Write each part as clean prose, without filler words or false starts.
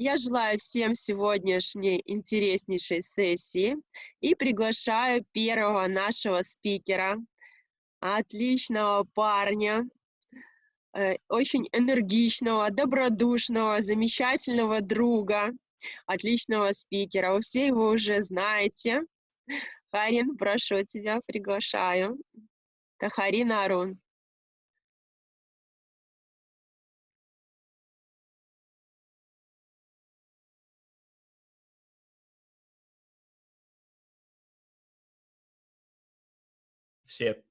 Я желаю всем сегодняшней интереснейшей сессии и приглашаю первого нашего спикера, отличного парня, очень энергичного, добродушного, замечательного друга, отличного спикера. Вы все его уже знаете. Харин, прошу тебя, приглашаю. Это Харин Арун. Все,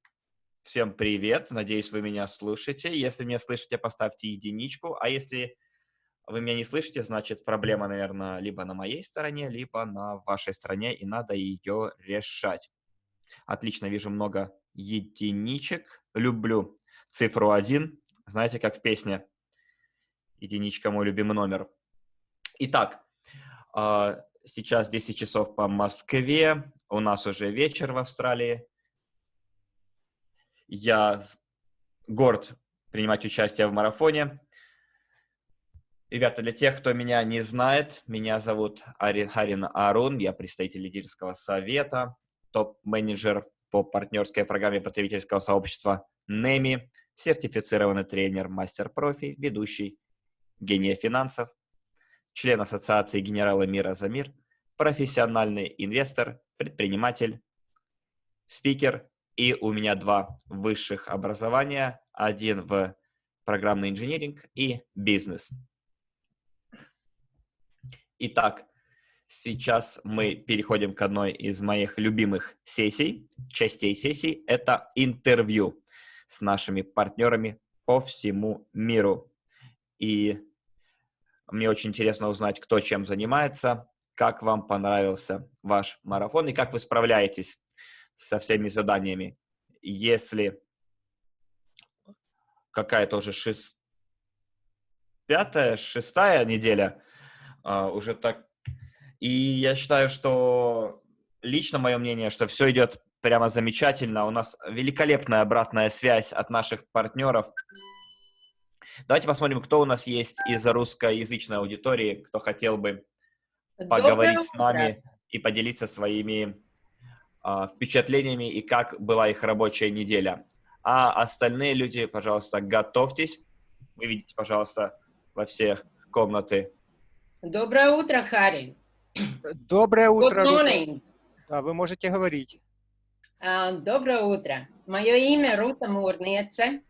всем привет, надеюсь, вы меня слышите. Если меня слышите, поставьте единичку, а если вы меня не слышите, значит проблема, наверное, либо на моей стороне, либо на вашей стороне, и надо ее решать. Отлично, вижу много единичек. Люблю цифру 1. Знаете, как в песне «Единичка – мой любимый номер». Итак, сейчас 10 часов по Москве, у нас уже вечер в Австралии. Я горд принимать участие в марафоне. Ребята, для тех, кто меня не знает, меня зовут Харин Арун, я представитель лидерского совета, топ-менеджер по партнерской программе потребительского сообщества NEMI, сертифицированный тренер, мастер-профи, ведущий, гений финансов, член ассоциации «Генералы мира за мир», профессиональный инвестор, предприниматель, спикер, и у меня 2 высших образования, один в программный инжиниринг и бизнес. Итак, сейчас мы переходим к одной из моих любимых сессий, частей сессий. Это интервью с нашими партнерами по всему миру. И мне очень интересно узнать, кто чем занимается, как вам понравился ваш марафон и как вы справляетесь со всеми заданиями. Если какая-то уже шестая неделя, уже так. И я считаю, что лично мое мнение, что все идет прямо замечательно. У нас великолепная обратная связь от наших партнеров. Давайте посмотрим, кто у нас есть из русскоязычной аудитории, кто хотел бы Доброе поговорить с утро. нами и поделиться своими впечатлениями и как была их рабочая неделя. А остальные люди, пожалуйста, готовьтесь. Вы видите, пожалуйста, во все комнаты. Доброе утро, Харри. Доброе Good утро, Рута. morning. Да, вы можете говорить. Доброе утро. Мое имя Рута Мурниеце.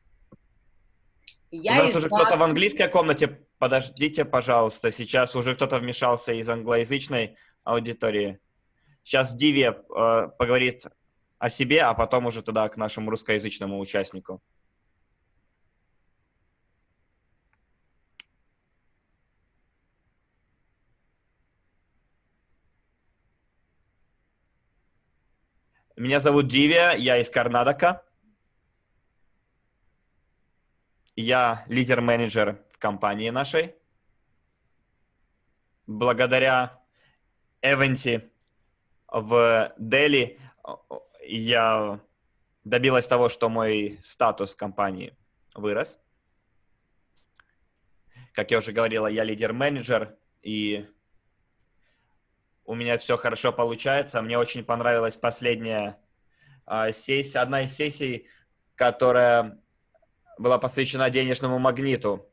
У Я нас из уже кто-то в Латвии. английской комнате. Подождите, пожалуйста. Сейчас уже кто-то вмешался из англоязычной аудитории. Сейчас Диви поговорит о себе, а потом уже туда к нашему русскоязычному участнику. Меня зовут Диви, я из Карнатака. Я лидер-менеджер в компании нашей. Благодаря Эвенти в Дели я добилась того, что мой статус компании вырос. Как я уже говорила, я лидер-менеджер, и у меня все хорошо получается. Мне очень понравилась последняя сессия, одна из сессий, которая была посвящена денежному магниту.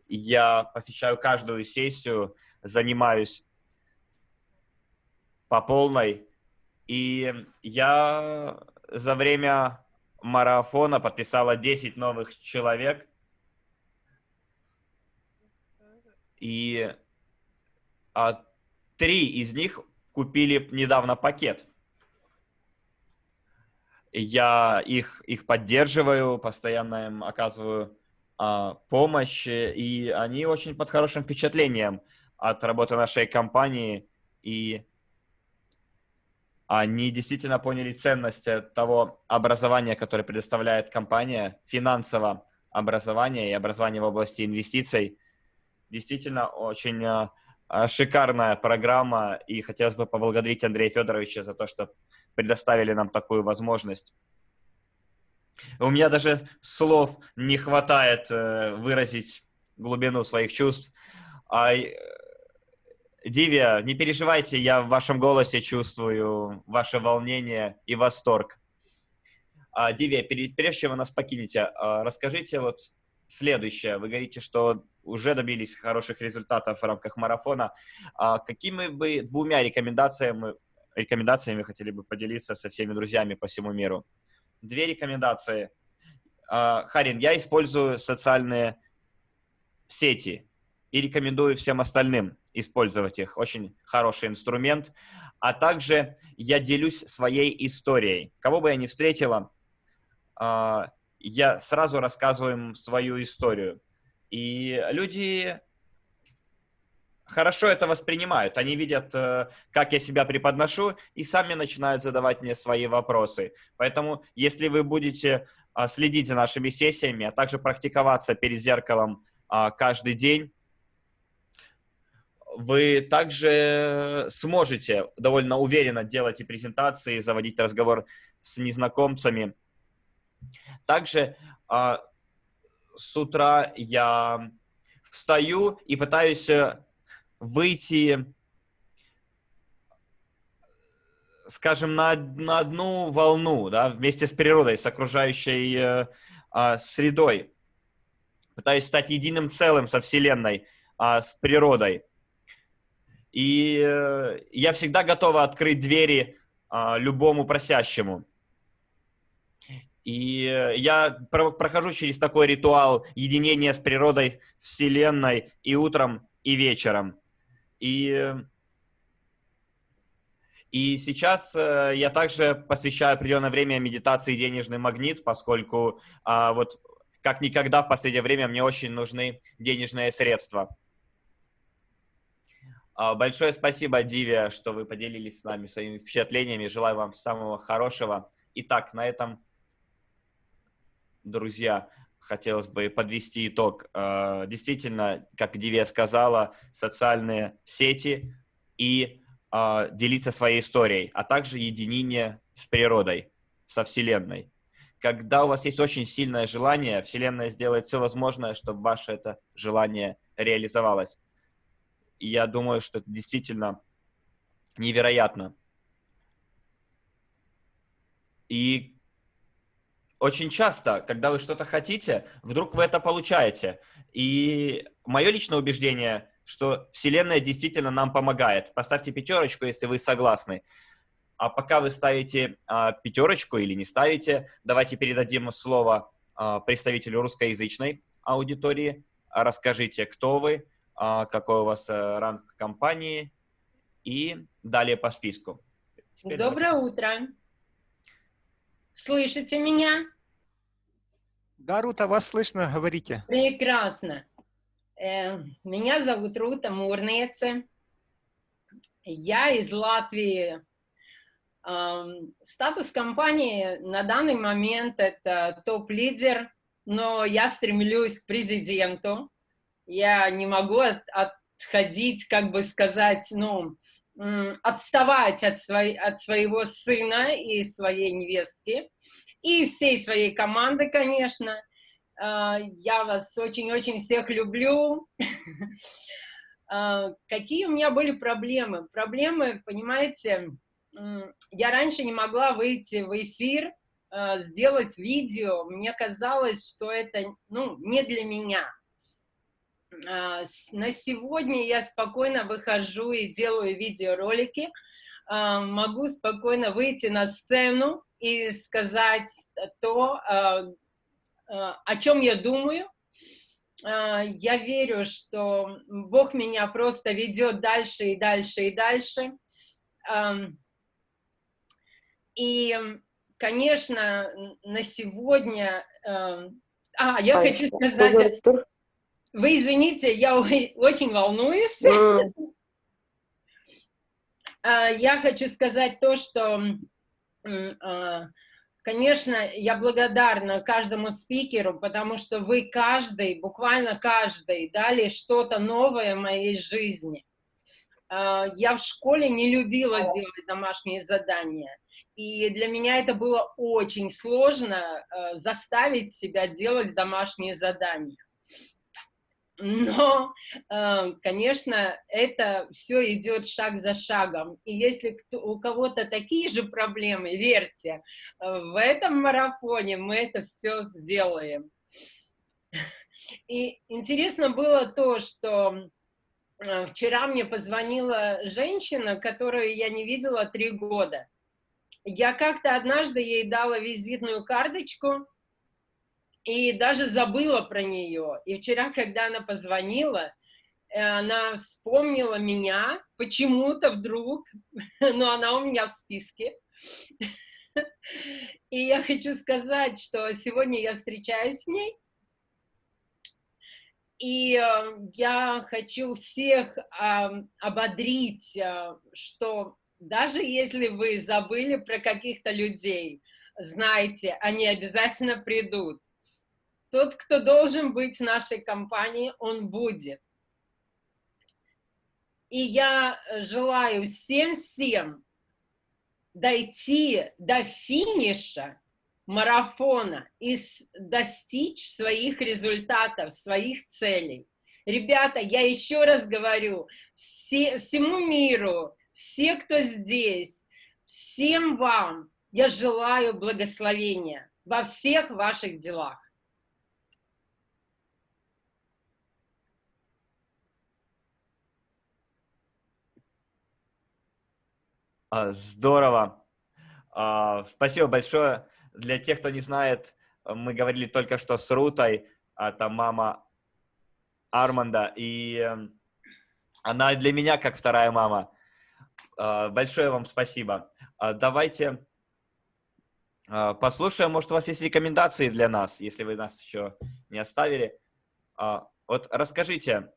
Я посещаю каждую сессию, занимаюсь по полной, и я за время марафона подписала 10 новых человек, и 3 из них купили недавно пакет. Я их поддерживаю, постоянно им оказываю помощь, и они очень под хорошим впечатлением от работы нашей компании, и они действительно поняли ценность того образования, которое предоставляет компания, финансового образования и образования в области инвестиций. Действительно очень шикарная программа, и хотелось бы поблагодарить Андрея Федоровича за то, что предоставили нам такую возможность. У меня даже слов не хватает выразить глубину своих чувств. Дивия, не переживайте, я в вашем голосе чувствую ваше волнение и восторг. Дивия, прежде чем вы нас покинете, расскажите вот следующее. Вы говорите, что уже добились хороших результатов в рамках марафона. Какими бы двумя рекомендациями вы хотели бы поделиться со всеми друзьями по всему миру? 2 рекомендации. Харин, я использую социальные сети и рекомендую всем остальным использовать их. Очень хороший инструмент. А также я делюсь своей историей. Кого бы я ни встретила, я сразу рассказываю им свою историю. И люди хорошо это воспринимают. Они видят, как я себя преподношу, и сами начинают задавать мне свои вопросы. Поэтому, если вы будете следить за нашими сессиями, а также практиковаться перед зеркалом каждый день, вы также сможете довольно уверенно делать и презентации, заводить разговор с незнакомцами. Также с утра я встаю и пытаюсь выйти, скажем, на одну волну, да, вместе с природой, с окружающей средой. Пытаюсь стать единым целым со Вселенной, с природой. И я всегда готова открыть двери любому просящему. И я прохожу через такой ритуал единения с природой, с Вселенной и утром, и вечером. И сейчас я также посвящаю определенное время медитации «Денежный магнит», поскольку вот как никогда в последнее время мне очень нужны денежные средства. Большое спасибо, Дивия, что вы поделились с нами своими впечатлениями. Желаю вам самого хорошего. Итак, на этом, друзья, хотелось бы подвести итог. Действительно, как Дивия сказала, социальные сети и делиться своей историей, а также единение с природой, со Вселенной. Когда у вас есть очень сильное желание, Вселенная сделает все возможное, чтобы ваше это желание реализовалось. И я думаю, что это действительно невероятно. И очень часто, когда вы что-то хотите, вдруг вы это получаете. И мое личное убеждение, что Вселенная действительно нам помогает. Поставьте 5, если вы согласны. А пока вы ставите 5 или не ставите, давайте передадим слово представителю русскоязычной аудитории. Расскажите, кто вы, какой у вас ранг в компании, и далее по списку. Теперь Доброе утро. Слышите меня? Да, Рута, вас слышно, говорите. Прекрасно. Меня зовут Рута Мурнеце. Я из Латвии. Статус компании на данный момент это топ-лидер, но я стремлюсь к президенту. Я не могу отходить, как бы сказать, отставать от своего сына и своей невестки, и всей своей команды, конечно. Я вас очень-очень всех люблю. Какие у меня были проблемы? Проблемы, понимаете, я раньше не могла выйти в эфир, сделать видео. Мне казалось, что это, не для меня. На сегодня я спокойно выхожу и делаю видеоролики. Могу спокойно выйти на сцену и сказать то, о чем я думаю. Я верю, что Бог меня просто ведет дальше и дальше и дальше. И, конечно, на сегодня... я хочу сказать... Вы извините, я очень волнуюсь. Я хочу сказать то, что, конечно, я благодарна каждому спикеру, потому что вы буквально каждый, дали что-то новое в моей жизни. Я в школе не любила делать домашние задания. И для меня это было очень сложно заставить себя делать домашние задания. Но, конечно, это все идет шаг за шагом. И если у кого-то такие же проблемы, верьте, в этом марафоне мы это все сделаем. И интересно было то, что вчера мне позвонила женщина, которую я не видела 3 года. Я как-то однажды ей дала визитную карточку и даже забыла про нее. И вчера, когда она позвонила, она вспомнила меня почему-то вдруг, но она у меня в списке. И я хочу сказать, что сегодня я встречаюсь с ней, и я хочу всех ободрить, что даже если вы забыли про каких-то людей, знайте, они обязательно придут. Тот, кто должен быть в нашей компании, он будет. И я желаю всем дойти до финиша марафона и достичь своих результатов, своих целей. Ребята, я еще раз говорю, всему миру, все, кто здесь, всем вам я желаю благословения во всех ваших делах. Здорово. Спасибо большое. Для тех, кто не знает, мы говорили только что с Рутой, это мама Арманда, и она для меня как вторая мама. Большое вам спасибо. Давайте послушаем, может, у вас есть рекомендации для нас, если вы нас еще не оставили. Вот расскажите,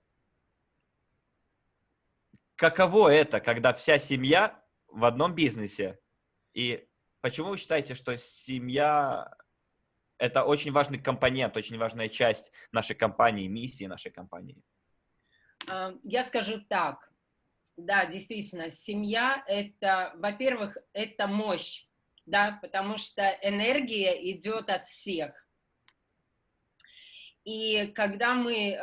каково это, когда вся семья в одном бизнесе? И почему вы считаете, что семья – это очень важный компонент, очень важная часть нашей компании, миссии нашей компании? Я скажу так. Да, действительно, семья – это, во-первых, это мощь, да, потому что энергия идет от всех. И когда мы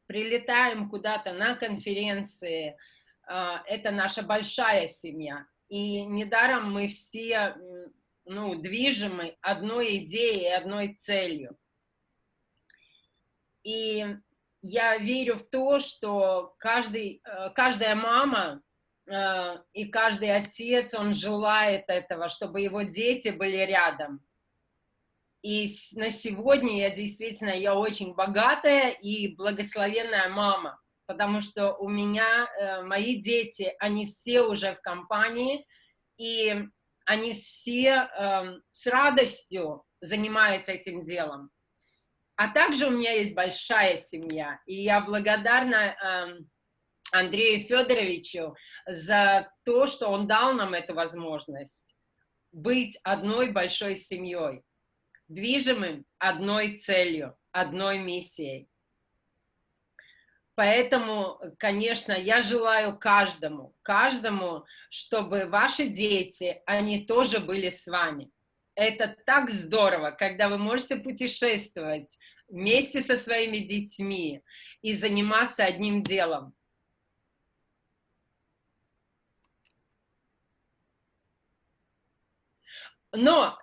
прилетаем куда-то на конференции, это наша большая семья. И недаром мы все, движимы одной идеей, одной целью. И я верю в то, что каждая мама и каждый отец, он желает этого, чтобы его дети были рядом. И на сегодня я очень богатая и благословенная мама, потому что у меня мои дети, они все уже в компании, и они все с радостью занимаются этим делом. А также у меня есть большая семья, и я благодарна Андрею Федоровичу за то, что он дал нам эту возможность быть одной большой семьей, движимым одной целью, одной миссией. Поэтому, конечно, я желаю каждому, чтобы ваши дети, они тоже были с вами. Это так здорово, когда вы можете путешествовать вместе со своими детьми и заниматься одним делом. Но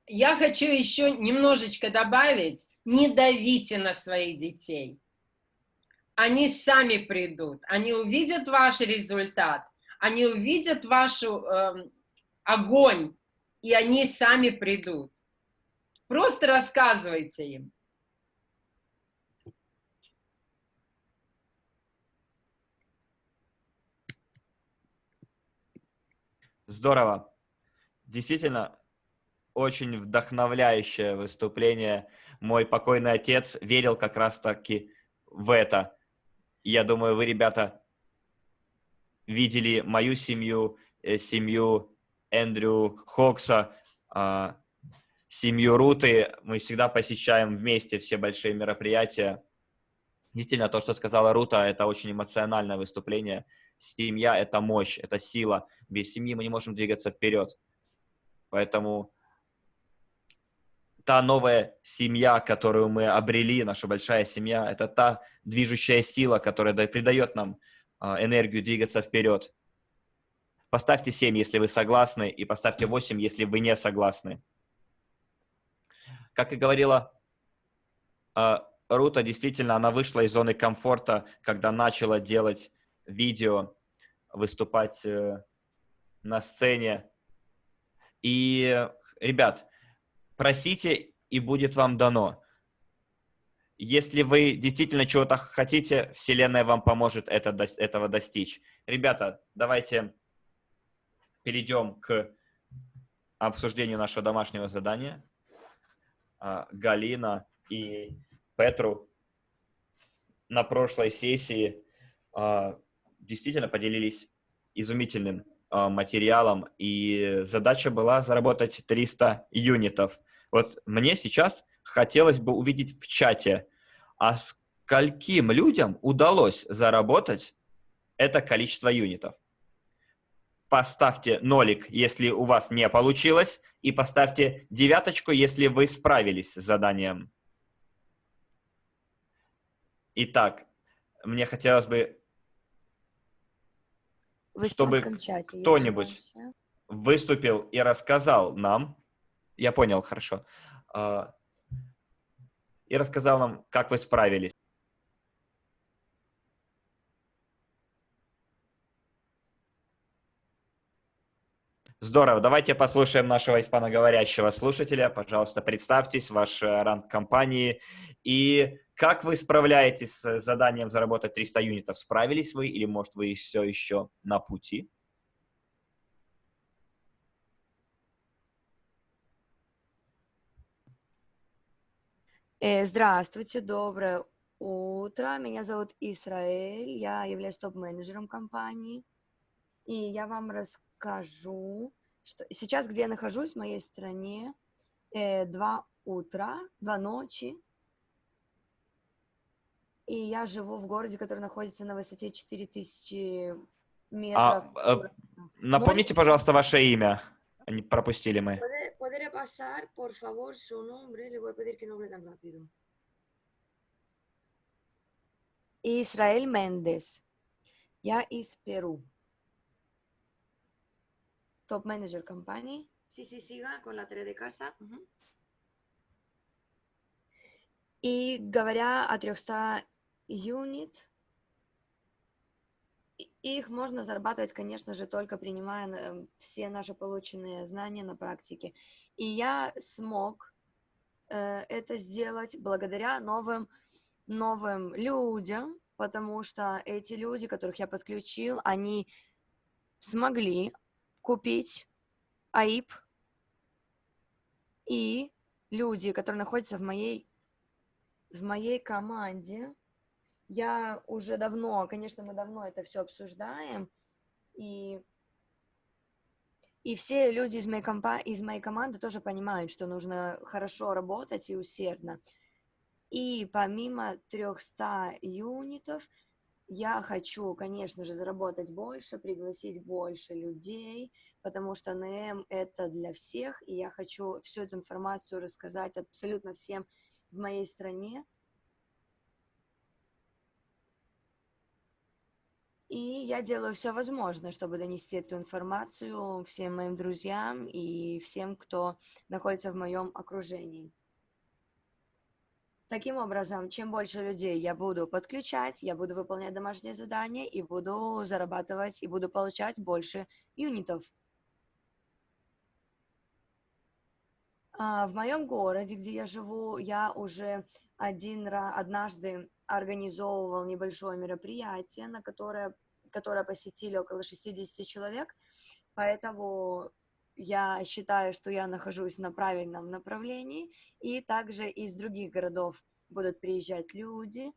я хочу еще немножечко добавить, не давите на своих детей. Они сами придут, они увидят ваш результат, они увидят ваш огонь, и они сами придут. Просто рассказывайте им. Здорово. Действительно, очень вдохновляющее выступление. Мой покойный отец верил как раз-таки в это. Я думаю, вы, ребята, видели мою семью, семью Эндрю Хокса, семью Руты. Мы всегда посещаем вместе все большие мероприятия. Действительно, то, что сказала Рута, это очень эмоциональное выступление. Семья – это мощь, это сила. Без семьи мы не можем двигаться вперед. Поэтому та новая семья, которую мы обрели, наша большая семья, это та движущая сила, которая придает нам энергию двигаться вперед. Поставьте 7, если вы согласны, и поставьте 8, если вы не согласны. Как и говорила Рута, действительно, она вышла из зоны комфорта, когда начала делать видео, выступать на сцене. И, ребят, просите, и будет вам дано. Если вы действительно чего-то хотите, Вселенная вам поможет этого достичь. Ребята, давайте перейдем к обсуждению нашего домашнего задания. Галина и Петру на прошлой сессии действительно поделились изумительным материалом, и задача была заработать 300 юнитов. Вот мне сейчас хотелось бы увидеть в чате, а скольким людям удалось заработать это количество юнитов. Поставьте нолик, если у вас не получилось, и поставьте 9, если вы справились с заданием. Итак, мне хотелось бы, чтобы кто-нибудь выступил и рассказал нам, я понял, хорошо, и рассказал нам, как вы справились. Здорово, давайте послушаем нашего испаноговорящего слушателя. Пожалуйста, представьтесь, ваш ранг компании и как вы справляетесь с заданием заработать 300 юнитов. Справились вы или, может, вы все еще на пути? Здравствуйте, доброе утро. Меня зовут Исраэль, я являюсь топ-менеджером компании. И я вам расскажу, что сейчас, где я нахожусь, в моей стране, 2 утра, 2 ночи. И я живу в городе, который находится на высоте 4000 метров. Напомните, пожалуйста, ваше имя. Пропустили мы. ¿Puede repasar, por favor, su nombre? Le voy a pedir que no hable tan rápido. Israel Méndez. Я из Перу. Топ-менеджер компании. Sí, siga con la tarea de casa. И говоря о 300 юнит, их можно зарабатывать, конечно же, только принимая все наши полученные знания на практике. И я смог это сделать благодаря новым людям, потому что эти люди, которых я подключил, они смогли купить АИП, и люди, которые находятся в моей команде, я уже давно, конечно, мы давно это все обсуждаем, и все люди из моей команды тоже понимают, что нужно хорошо работать и усердно. И помимо 300 юнитов, я хочу, конечно же, заработать больше, пригласить больше людей, потому что НМ это для всех, и я хочу всю эту информацию рассказать абсолютно всем в моей стране. И я делаю все возможное, чтобы донести эту информацию всем моим друзьям и всем, кто находится в моем окружении. Таким образом, чем больше людей я буду подключать, я буду выполнять домашние задания и буду зарабатывать, и буду получать больше юнитов. В моем городе, где я живу, я уже однажды организовывал небольшое мероприятие, на которое посетили около 60 человек, поэтому я считаю, что я нахожусь на правильном направлении, и также из других городов будут приезжать люди,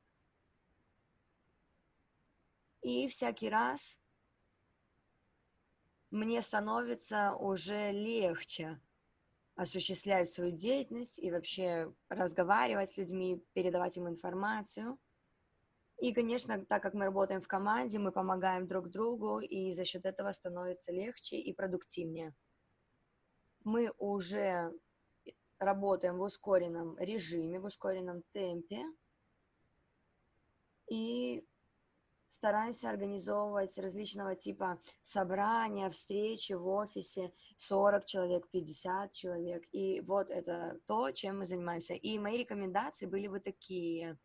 и всякий раз мне становится уже легче осуществлять свою деятельность и вообще разговаривать с людьми, передавать им информацию. И, конечно, так как мы работаем в команде, мы помогаем друг другу, и за счет этого становится легче и продуктивнее. Мы уже работаем в ускоренном режиме, в ускоренном темпе и стараемся организовывать различного типа собрания, встречи в офисе, 40 человек, 50 человек. И вот это то, чем мы занимаемся. И мои рекомендации были бы такие.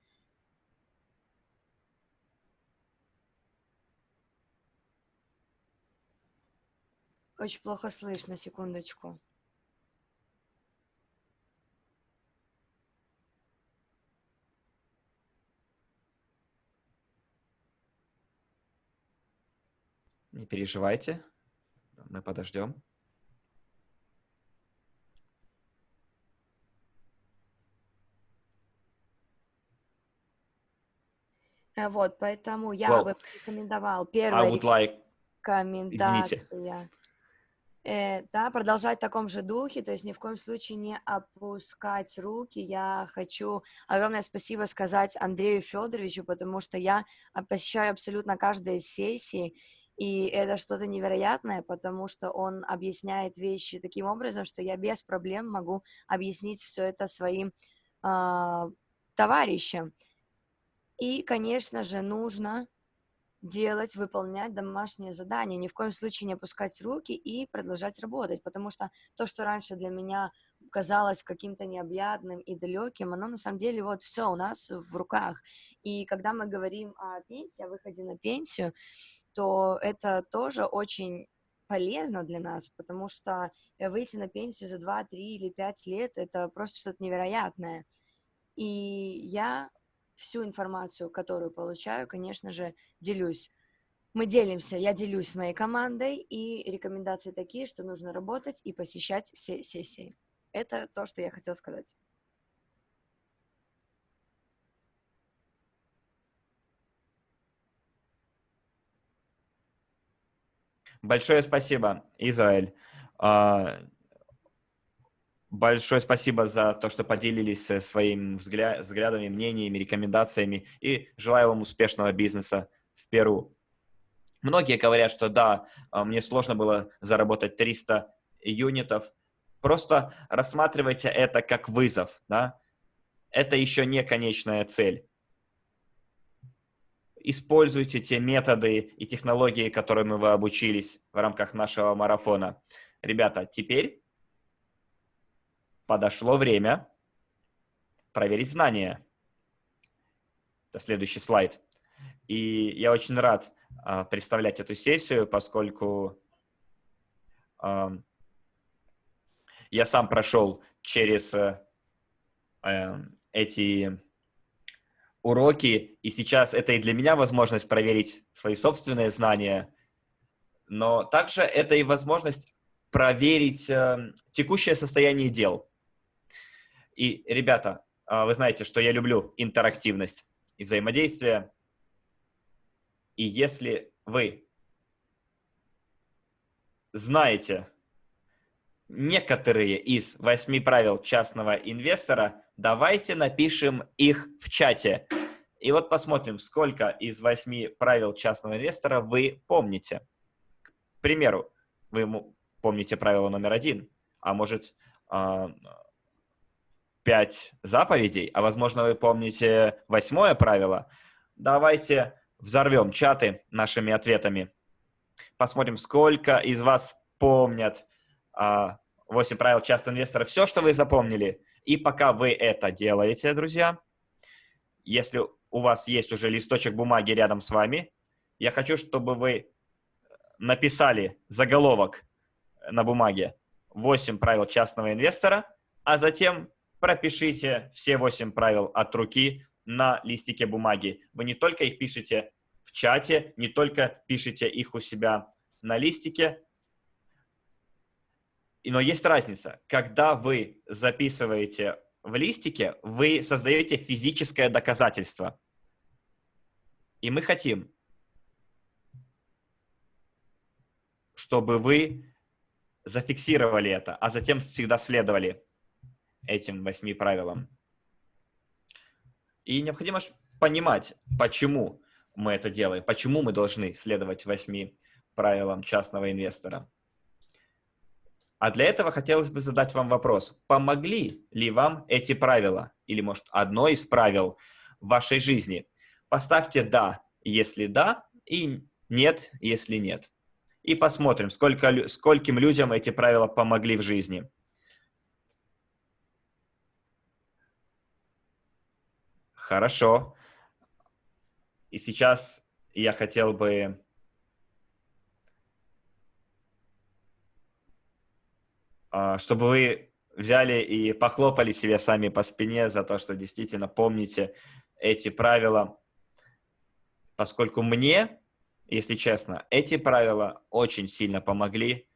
Очень плохо слышно, секундочку. Не переживайте, мы подождем. Вот, поэтому я Well, бы порекомендовал I первая would like... Извините. рекомендация. Да, продолжать в таком же духе, то есть ни в коем случае не опускать руки. Я хочу огромное спасибо сказать Андрею Федоровичу, потому что я посещаю абсолютно каждой сессии, и это что-то невероятное, потому что он объясняет вещи таким образом, что я без проблем могу объяснить все это своим товарищам. И, конечно же, нужно выполнять домашние задания, ни в коем случае не опускать руки и продолжать работать, потому что то, что раньше для меня казалось каким-то необъятным и далеким, оно на самом деле вот все у нас в руках. И когда мы говорим о пенсии, о выходе на пенсию, то это тоже очень полезно для нас, потому что выйти на пенсию за 2, 3 или 5 лет – это просто что-то невероятное. И я всю информацию, которую получаю, конечно же, делюсь. Я делюсь с моей командой, и рекомендации такие, что нужно работать и посещать все сессии. Это то, что я хотела сказать. Большое спасибо, Израиль. Большое спасибо за то, что поделились своими взглядами, мнениями, рекомендациями. И желаю вам успешного бизнеса в Перу. Многие говорят, что да, мне сложно было заработать 300 юнитов. Просто рассматривайте это как вызов. Да? Это еще не конечная цель. Используйте те методы и технологии, которыми вы обучились в рамках нашего марафона. Ребята, теперь подошло время проверить знания. Это следующий слайд. И я очень рад представлять эту сессию, поскольку я сам прошел через эти уроки, и сейчас это и для меня возможность проверить свои собственные знания, но также это и возможность проверить текущее состояние дел. И, ребята, вы знаете, что я люблю интерактивность и взаимодействие. И если вы знаете некоторые из 8 правил частного инвестора, давайте напишем их в чате. И вот посмотрим, сколько из 8 правил частного инвестора вы помните. К примеру, вы помните правило номер 1, а может 5 заповедей, а возможно вы помните 8 правило. Давайте взорвем чаты нашими ответами. Посмотрим, сколько из вас помнят 8 правил частного инвестора. Все, что вы запомнили. И пока вы это делаете, друзья, если у вас есть уже листочек бумаги рядом с вами, я хочу, чтобы вы написали заголовок на бумаге 8 правил частного инвестора, а затем пропишите все 8 правил от руки на листике бумаги. Вы не только их пишете в чате, не только пишете их у себя на листике, но есть разница. Когда вы записываете в листике, вы создаете физическое доказательство. И мы хотим, чтобы вы зафиксировали это, а затем всегда следовали этим 8 правилам. И необходимо понимать, почему мы это делаем, почему мы должны следовать 8 правилам частного инвестора. А для этого хотелось бы задать вам вопрос. Помогли ли вам эти правила? Или, может, одно из правил в вашей жизни? Поставьте «да», если да, и «нет», если нет. И посмотрим, скольким людям эти правила помогли в жизни. Хорошо. И сейчас я хотел бы чтобы вы взяли и похлопали себе сами по спине за то, что действительно помните эти правила, поскольку мне, если честно, эти правила очень сильно помогли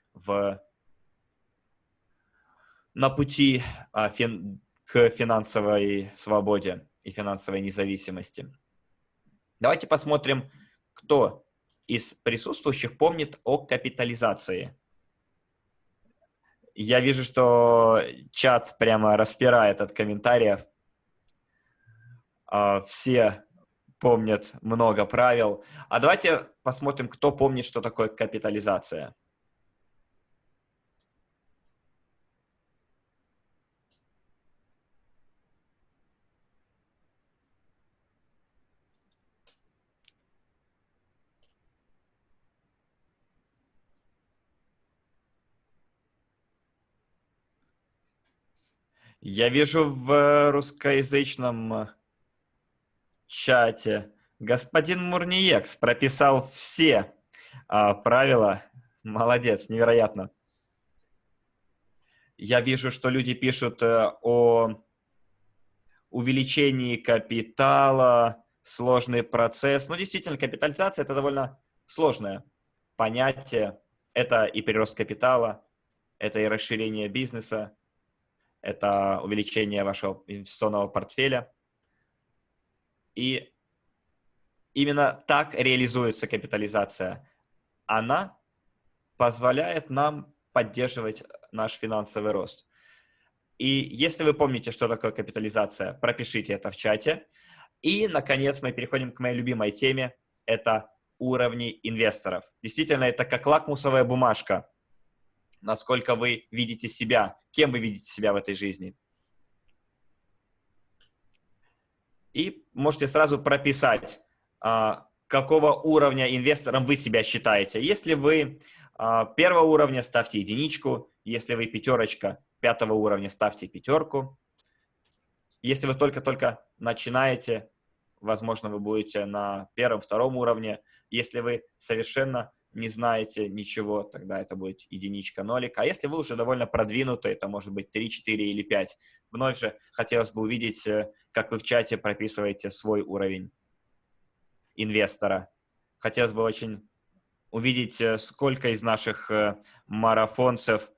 на пути к финансовой свободе и финансовой независимости. Давайте посмотрим, кто из присутствующих помнит о капитализации. Я вижу, что чат прямо распирает от комментариев. Все помнят много правил. А давайте посмотрим, кто помнит, что такое капитализация. Я вижу в русскоязычном чате господин Мурниекс прописал все правила. Молодец, невероятно. Я вижу, что люди пишут о увеличении капитала, сложный процесс. Ну, действительно, капитализация – это довольно сложное понятие. Это и прирост капитала, это и расширение бизнеса, это увеличение вашего инвестиционного портфеля. И именно так реализуется капитализация. Она позволяет нам поддерживать наш финансовый рост. И если вы помните, что такое капитализация, пропишите это в чате. И, наконец, мы переходим к моей любимой теме. Это уровни инвесторов. Действительно, это как лакмусовая бумажка. Насколько вы видите себя, кем вы видите себя в этой жизни. И можете сразу прописать, какого уровня инвестором вы себя считаете. Если вы первого уровня, ставьте единичку. Если вы пятерочка, 5-го уровня, ставьте 5. Если вы только-только начинаете, возможно, вы будете на 1-2 уровне. Если вы совершенно не знаете ничего, тогда это будет единичка, нолик. А если вы уже довольно продвинуты, это может быть 3, 4 или 5. Вновь же хотелось бы увидеть, как вы в чате прописываете свой уровень инвестора. Хотелось бы очень увидеть, сколько из наших марафонцев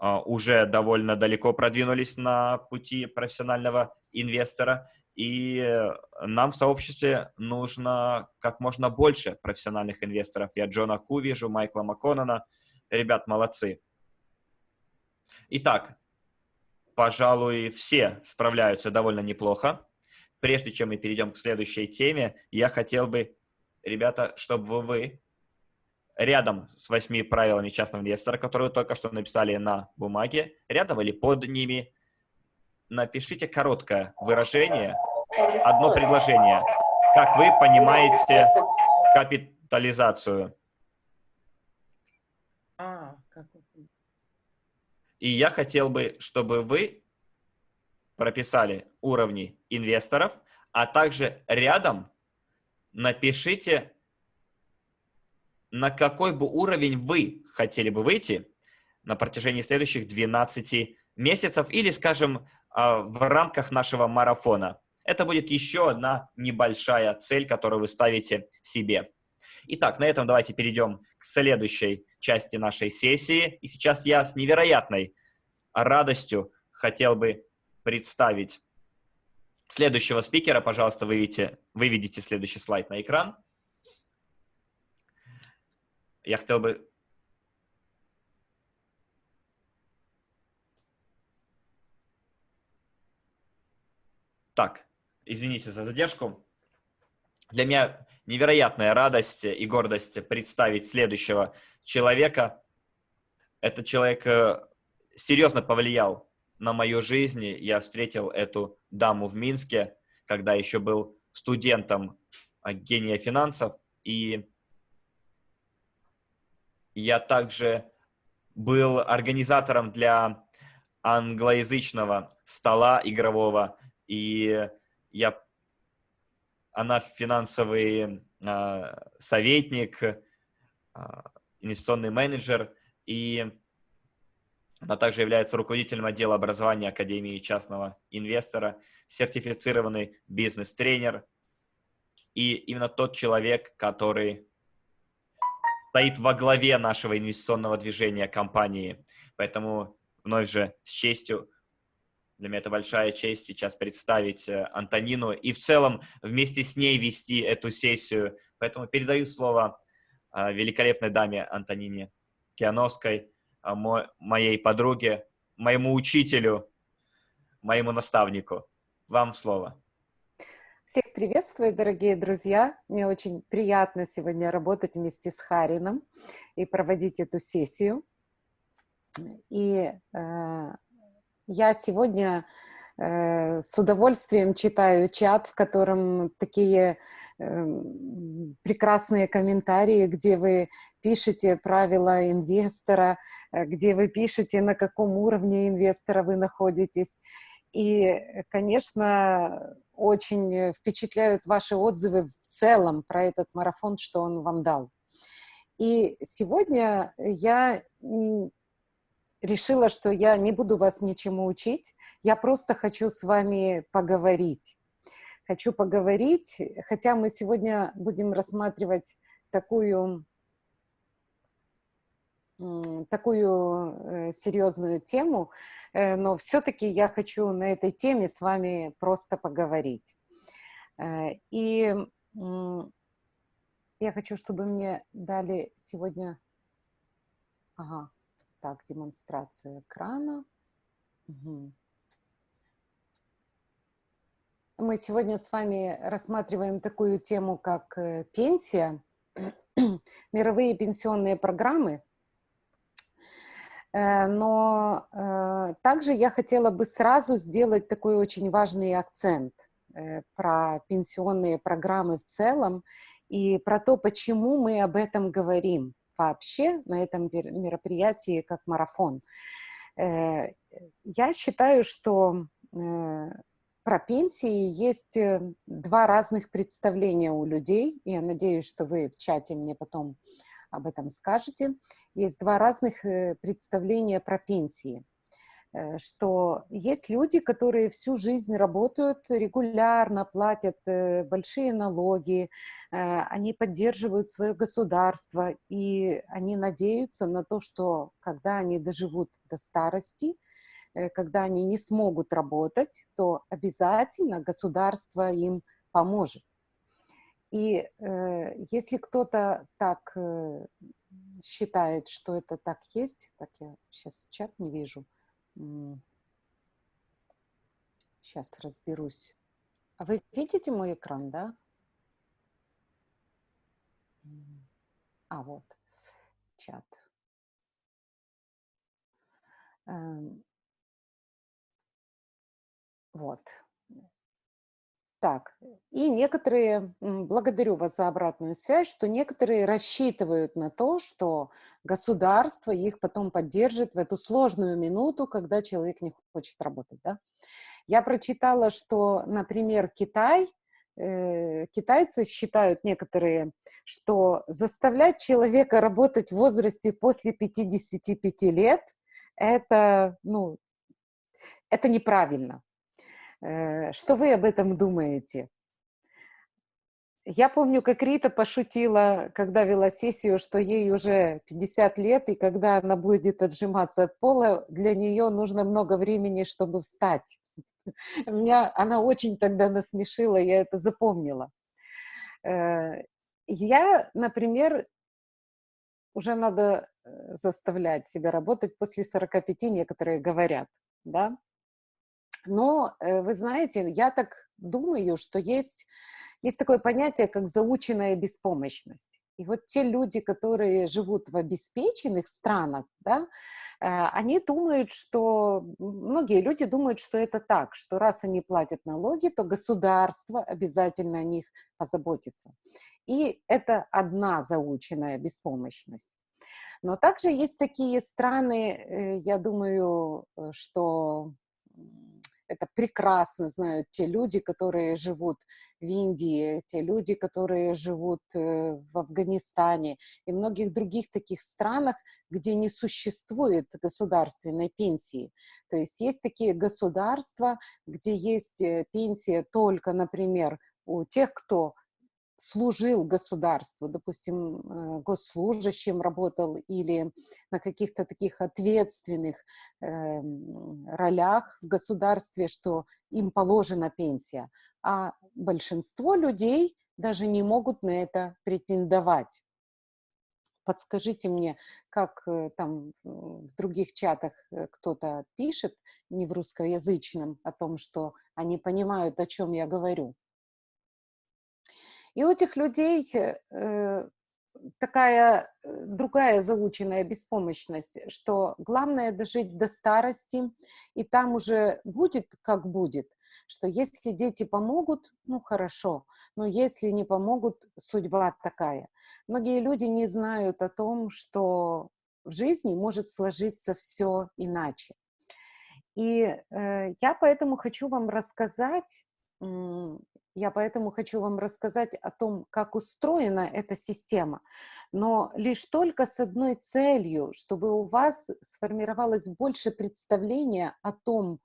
уже довольно далеко продвинулись на пути профессионального инвестора. И нам в сообществе нужно как можно больше профессиональных инвесторов. Я Джона Ку вижу, Майкла Макконнона. Ребят, молодцы. Итак, пожалуй, все справляются довольно неплохо. Прежде чем мы перейдем к следующей теме, я хотел бы, ребята, чтобы вы рядом с 8 правилами частного инвестора, которые вы только что написали на бумаге, рядом или под ними, напишите короткое выражение, одно предложение. Как вы понимаете капитализацию? И я хотел бы, чтобы вы прописали уровни инвесторов, а также рядом напишите, на какой бы уровень вы хотели бы выйти на протяжении следующих 12 месяцев или, скажем, в рамках нашего марафона. Это будет еще одна небольшая цель, которую вы ставите себе. Итак, на этом давайте перейдем к следующей части нашей сессии. И сейчас я с невероятной радостью хотел бы представить следующего спикера. Пожалуйста, выведите следующий слайд на экран. Я хотел бы... Так, извините за задержку. Для меня невероятная радость и гордость представить следующего человека. Это человек серьезно повлиял на мою жизнь. Я встретил эту даму в Минске, когда еще был студентом гения финансов, и я также был организатором для англоязычного стола игрового, и она финансовый советник, инвестиционный менеджер, и она также является руководителем отдела образования Академии частного инвестора, сертифицированный бизнес-тренер, и именно тот человек, который стоит во главе нашего инвестиционного движения компании. Поэтому вновь же с честью, для меня это большая честь сейчас представить Антонину и в целом вместе с ней вести эту сессию. Поэтому передаю слово великолепной даме Антонине Киановской, моей подруге, моему учителю, моему наставнику. Вам слово. Всех приветствую, дорогие друзья. Мне очень приятно сегодня работать вместе с Харином и проводить эту сессию. И я сегодня с удовольствием читаю чат, в котором такие прекрасные комментарии, где вы пишете правила инвестора, где вы пишете, на каком уровне инвестора вы находитесь. И, конечно, очень впечатляют ваши отзывы в целом про этот марафон, что он вам дал. И сегодня я решила, что я не буду вас ничему учить, я просто хочу с вами поговорить. Хочу поговорить, хотя мы сегодня будем рассматривать такую серьезную тему, но все-таки я хочу на этой теме с вами просто поговорить. И я хочу, чтобы мне дали сегодня... Ага, так, демонстрация экрана. Угу. Мы сегодня с вами рассматриваем такую тему, как пенсия, мировые пенсионные программы. Но также я хотела бы сразу сделать такой очень важный акцент про пенсионные программы в целом и про то, почему мы об этом говорим вообще на этом мероприятии как марафон. Я считаю, что про пенсии есть два разных представления у людей. Я надеюсь, что вы в чате мне потом об этом скажете. Есть два разных представления про пенсии. Что есть люди, которые всю жизнь работают регулярно, платят большие налоги, они поддерживают свое государство, и они надеются на то, что когда они доживут до старости, когда они не смогут работать, то обязательно государство им поможет. И если кто-то так считает, что это так есть, так я сейчас чат не вижу, сейчас разберусь. А вы видите мой экран, да? А, вот, чат. Вот. Так, и некоторые, благодарю вас за обратную связь, что некоторые рассчитывают на то, что государство их потом поддержит в эту сложную минуту, когда человек не хочет работать, да? Я прочитала, что, например, китайцы считают некоторые, что заставлять человека работать в возрасте после 55 лет, это неправильно. Что вы об этом думаете? Я помню, как Рита пошутила, когда вела сессию, что ей уже 50 лет, и когда она будет отжиматься от пола, для нее нужно много времени, чтобы встать. Меня она очень тогда насмешила, я это запомнила. Я, например, уже надо заставлять себя работать после 45, некоторые говорят, да. Но, вы знаете, я так думаю, что есть такое понятие, как заученная беспомощность. И вот те люди, которые живут в обеспеченных странах, да, они думают, что, многие люди думают, что это так, что раз они платят налоги, то государство обязательно о них позаботится. И это одна заученная беспомощность. Но также есть такие страны, я думаю, что это прекрасно знают те люди, которые живут в Индии, те люди, которые живут в Афганистане и многих других таких странах, где не существует государственной пенсии. То есть такие государства, где есть пенсия только, например, у тех, кто служил государству, допустим, госслужащим работал или на каких-то таких ответственных ролях в государстве, что им положена пенсия. А большинство людей даже не могут на это претендовать. Подскажите мне, как там в других чатах кто-то пишет, не в русскоязычном, о том, что они понимают, о чем я говорю. И у этих людей такая другая заученная беспомощность, что главное дожить до старости, и там уже будет, как будет, что если дети помогут, ну хорошо, но если не помогут, судьба такая. Многие люди не знают о том, что в жизни может сложиться все иначе. И я поэтому хочу вам рассказать, о том, как устроена эта система, но лишь только с одной целью, чтобы у вас сформировалось больше представления о том,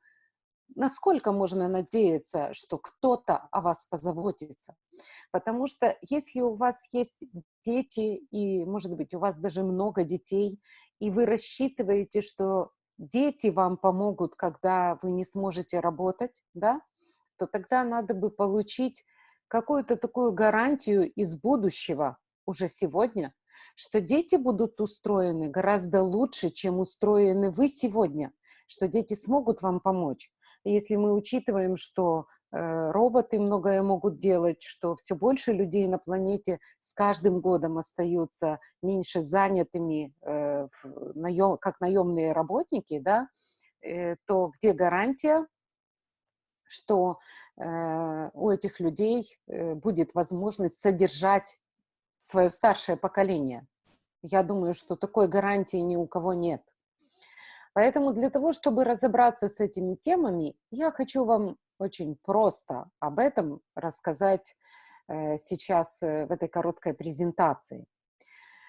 насколько можно надеяться, что кто-то о вас позаботится. Потому что если у вас есть дети, и, может быть, у вас даже много детей, и вы рассчитываете, что дети вам помогут, когда вы не сможете работать, да, то тогда надо бы получить какую-то такую гарантию из будущего уже сегодня, что дети будут устроены гораздо лучше, чем устроены вы сегодня, что дети смогут вам помочь. Если мы учитываем, что роботы многое могут делать, что все больше людей на планете с каждым годом остаются меньше занятыми, как наемные работники, да, то где гарантия, что у этих людей будет возможность содержать свое старшее поколение? Я думаю, что такой гарантии ни у кого нет. Поэтому для того, чтобы разобраться с этими темами, я хочу вам очень просто об этом рассказать сейчас в этой короткой презентации.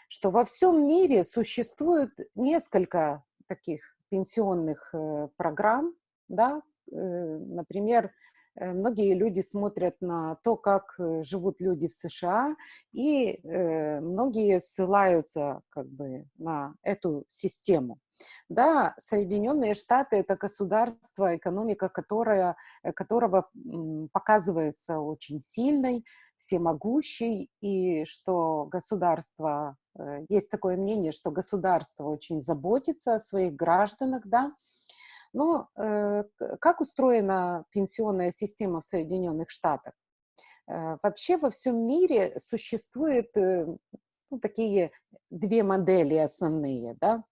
Что во всем мире существует несколько таких пенсионных программ, да, например, многие люди смотрят на то, как живут люди в США, и многие ссылаются как бы на эту систему. Да, Соединенные Штаты – это государство, экономика которого показывается очень сильной, всемогущей, и что государство, есть такое мнение, что государство очень заботится о своих гражданах, да. Но как устроена пенсионная система в Соединенных Штатах? Вообще во всем мире существует такие две модели основные, да.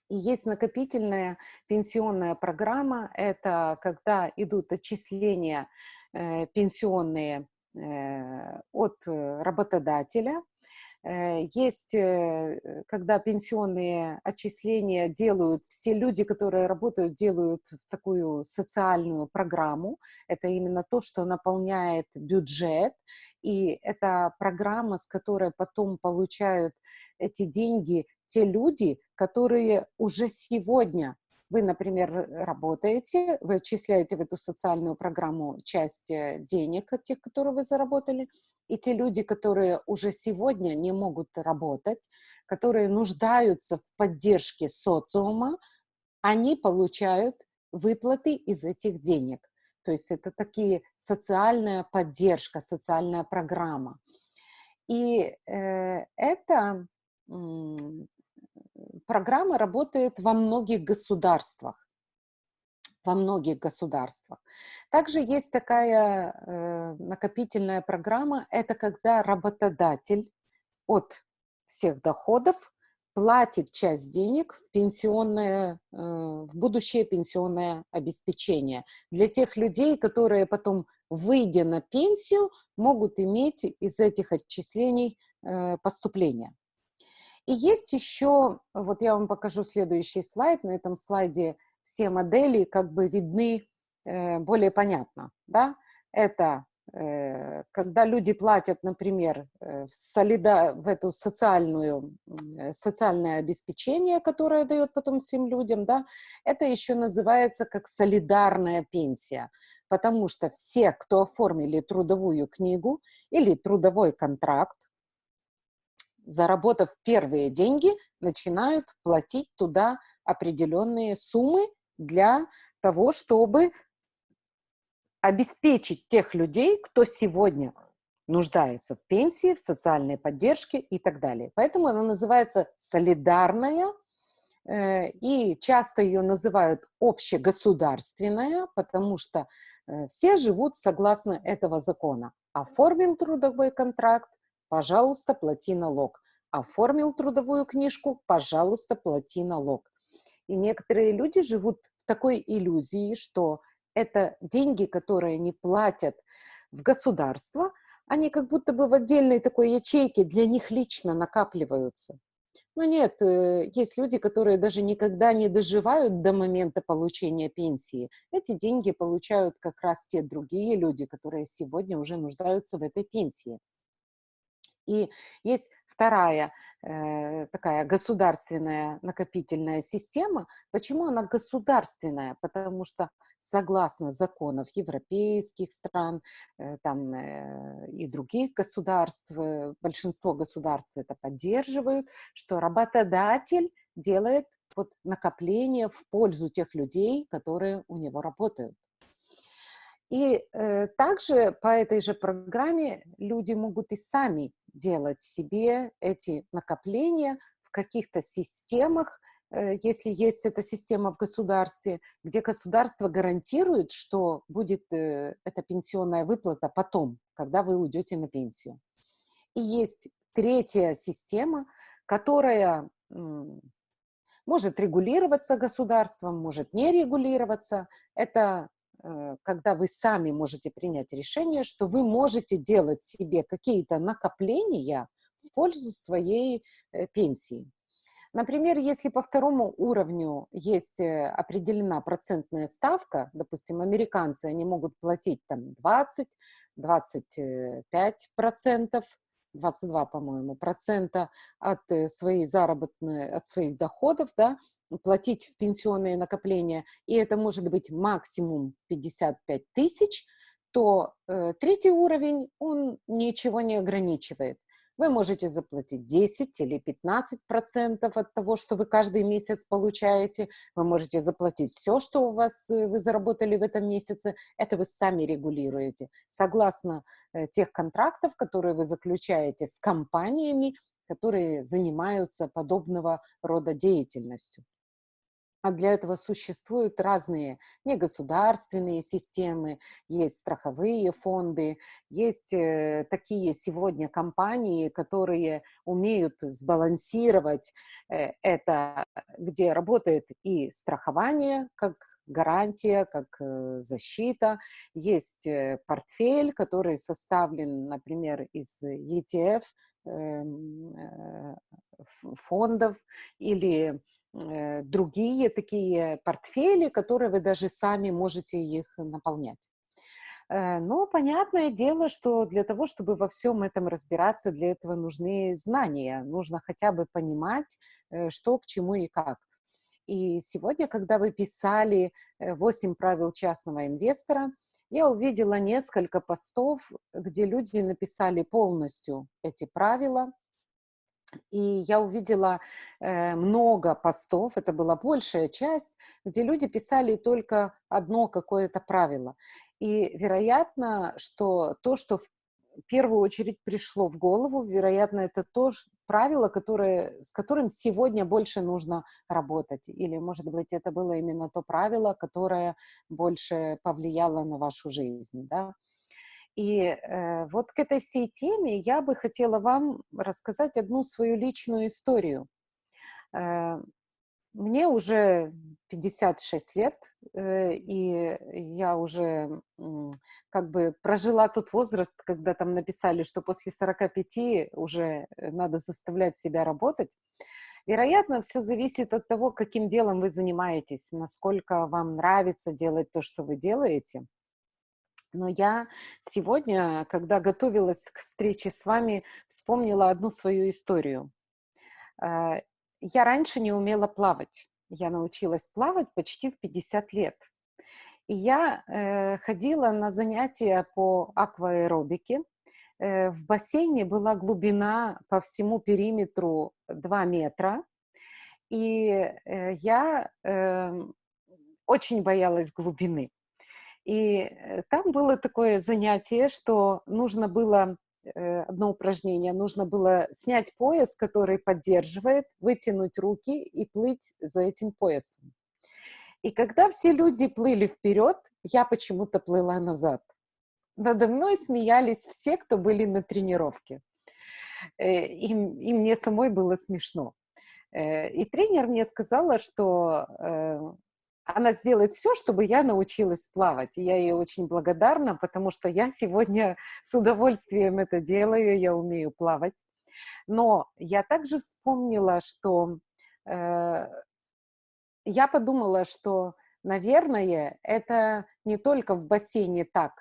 И есть накопительная пенсионная программа, это когда идут отчисления пенсионные от работодателя. Есть, когда пенсионные отчисления делают, все люди, которые работают, делают в такую социальную программу. Это именно то, что наполняет бюджет. И это программа, с которой потом получают эти деньги те люди, которые уже сегодня, вы, например, работаете, вы отчисляете в эту социальную программу часть денег от тех, которые вы заработали, и те люди, которые уже сегодня не могут работать, которые нуждаются в поддержке социума, они получают выплаты из этих денег. То есть это такие социальная поддержка, социальная программа. И эта программа работает во многих государствах. Во многих государствах. Также есть такая накопительная программа, это когда работодатель от всех доходов платит часть денег в пенсионное, в будущее пенсионное обеспечение для тех людей, которые потом, выйдя на пенсию, могут иметь из этих отчислений поступления. И есть еще, вот я вам покажу следующий слайд, на этом слайде все модели как бы видны более понятно, да, это когда люди платят, например, в эту социальное обеспечение, которое дает потом всем людям, да, это еще называется как солидарная пенсия, потому что все, кто оформили трудовую книгу или трудовой контракт, заработав первые деньги, начинают платить туда определенные суммы для того, чтобы обеспечить тех людей, кто сегодня нуждается в пенсии, в социальной поддержке и так далее. Поэтому она называется солидарная, и часто ее называют общегосударственная, потому что все живут согласно этого закона. Оформил трудовой контракт, пожалуйста, плати налог. Оформил трудовую книжку, пожалуйста, плати налог. И некоторые люди живут в такой иллюзии, что это деньги, которые не платят в государство, они как будто бы в отдельной такой ячейке для них лично накапливаются. Но нет, есть люди, которые даже никогда не доживают до момента получения пенсии. Эти деньги получают как раз те другие люди, которые сегодня уже нуждаются в этой пенсии. И есть вторая такая государственная накопительная система. Почему она государственная? Потому что согласно законов европейских стран и других государств, большинство государств это поддерживают, что работодатель делает вот накопление в пользу тех людей, которые у него работают. И также по этой же программе люди могут и сами делать себе эти накопления в каких-то системах, если есть эта система в государстве, где государство гарантирует, что будет эта пенсионная выплата потом, когда вы уйдете на пенсию. И есть третья система, которая может регулироваться государством, может не регулироваться. Это когда вы сами можете принять решение, что вы можете делать себе какие-то накопления в пользу своей пенсии. Например, если по второму уровню есть определена процентная ставка, допустим, американцы, они могут платить там 20-25%, 22, по-моему, процента от своих доходов, да, платить в пенсионные накопления, и это может быть максимум 55 тысяч, то третий уровень, он ничего не ограничивает. Вы можете заплатить 10 или 15% от того, что вы каждый месяц получаете. Вы можете заплатить все, что вы заработали в этом месяце. Это вы сами регулируете. Согласно тех контрактов, которые вы заключаете с компаниями, которые занимаются подобного рода деятельностью. А для этого существуют разные негосударственные системы, есть страховые фонды, есть такие сегодня компании, которые умеют сбалансировать это, где работает и страхование как гарантия, как защита. Есть портфель, который составлен, например, из ETF, фондов или другие такие портфели, которые вы даже сами можете их наполнять. Но понятное дело, что для того, чтобы во всем этом разбираться, для этого нужны знания, нужно хотя бы понимать, что к чему и как. И сегодня, когда вы писали 8 правил частного инвестора, я увидела несколько постов, где люди написали полностью эти правила. И я увидела много постов, это была большая часть, где люди писали только одно какое-то правило. И вероятно, что то, что в первую очередь пришло в голову, вероятно, это то правило, с которым сегодня больше нужно работать. Или, может быть, это было именно то правило, которое больше повлияло на вашу жизнь, да? И вот к этой всей теме я бы хотела вам рассказать одну свою личную историю. Э, Мне уже 56 лет, и я уже как бы прожила тот возраст, когда там написали, что после 45 уже надо заставлять себя работать. Вероятно, все зависит от того, каким делом вы занимаетесь, насколько вам нравится делать то, что вы делаете. Но я сегодня, когда готовилась к встрече с вами, вспомнила одну свою историю. Э, Я раньше не умела плавать. Я научилась плавать почти в 50 лет. И я ходила на занятия по акваэробике. В бассейне была глубина по всему периметру 2 метра. И я очень боялась глубины. И там было такое занятие, что нужно было, одно упражнение, нужно было снять пояс, который поддерживает, вытянуть руки и плыть за этим поясом. И когда все люди плыли вперед, я почему-то плыла назад. Надо мной смеялись все, кто были на тренировке. И мне самой было смешно. И тренер мне сказала, что она сделает все, чтобы я научилась плавать. И я ей очень благодарна, потому что я сегодня с удовольствием это делаю, я умею плавать. Но я также вспомнила, что я подумала, что, наверное, это не только в бассейне так,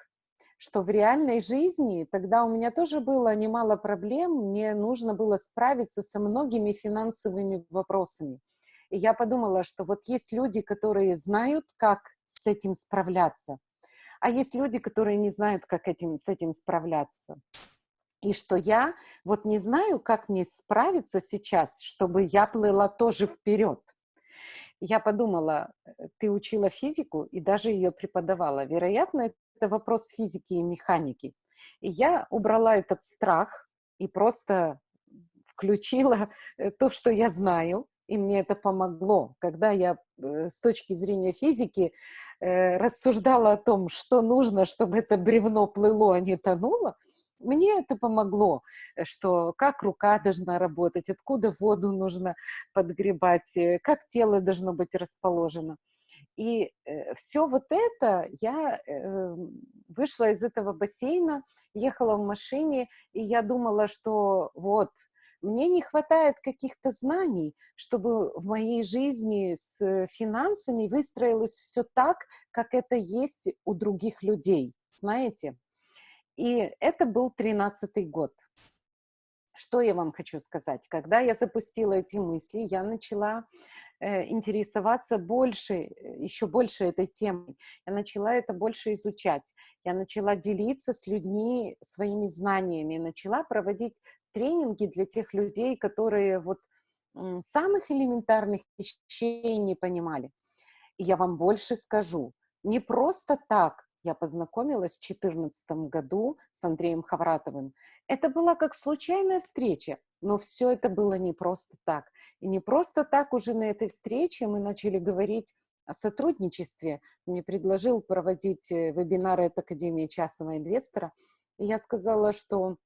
что в реальной жизни тогда у меня тоже было немало проблем, мне нужно было справиться со многими финансовыми вопросами. И я подумала, что вот есть люди, которые знают, как с этим справляться, а есть люди, которые не знают, как с этим справляться. И что я вот не знаю, как мне справиться сейчас, чтобы я плыла тоже вперед. Я подумала, ты учила физику и даже ее преподавала. Вероятно, это вопрос физики и механики. И я убрала этот страх и просто включила то, что я знаю, и мне это помогло. Когда я с точки зрения физики рассуждала о том, что нужно, чтобы это бревно плыло, а не тонуло, мне это помогло, что как рука должна работать, откуда воду нужно подгребать, как тело должно быть расположено. И все вот это я вышла из этого бассейна, ехала в машине, и я думала, что вот, мне не хватает каких-то знаний, чтобы в моей жизни с финансами выстроилось все так, как это есть у других людей, знаете. И это был 13-й год. Что я вам хочу сказать? Когда я запустила эти мысли, я начала интересоваться больше, еще больше этой темой. Я начала это больше изучать. Я начала делиться с людьми своими знаниями. Начала проводить тренинги для тех людей, которые вот самых элементарных вещей не понимали. И я вам больше скажу. Не просто так я познакомилась в 2014 году с Андреем Хавратовым. Это была как случайная встреча, но все это было не просто так. И не просто так уже на этой встрече мы начали говорить о сотрудничестве. Мне предложил проводить вебинары от Академии частного инвестора. И я сказала, что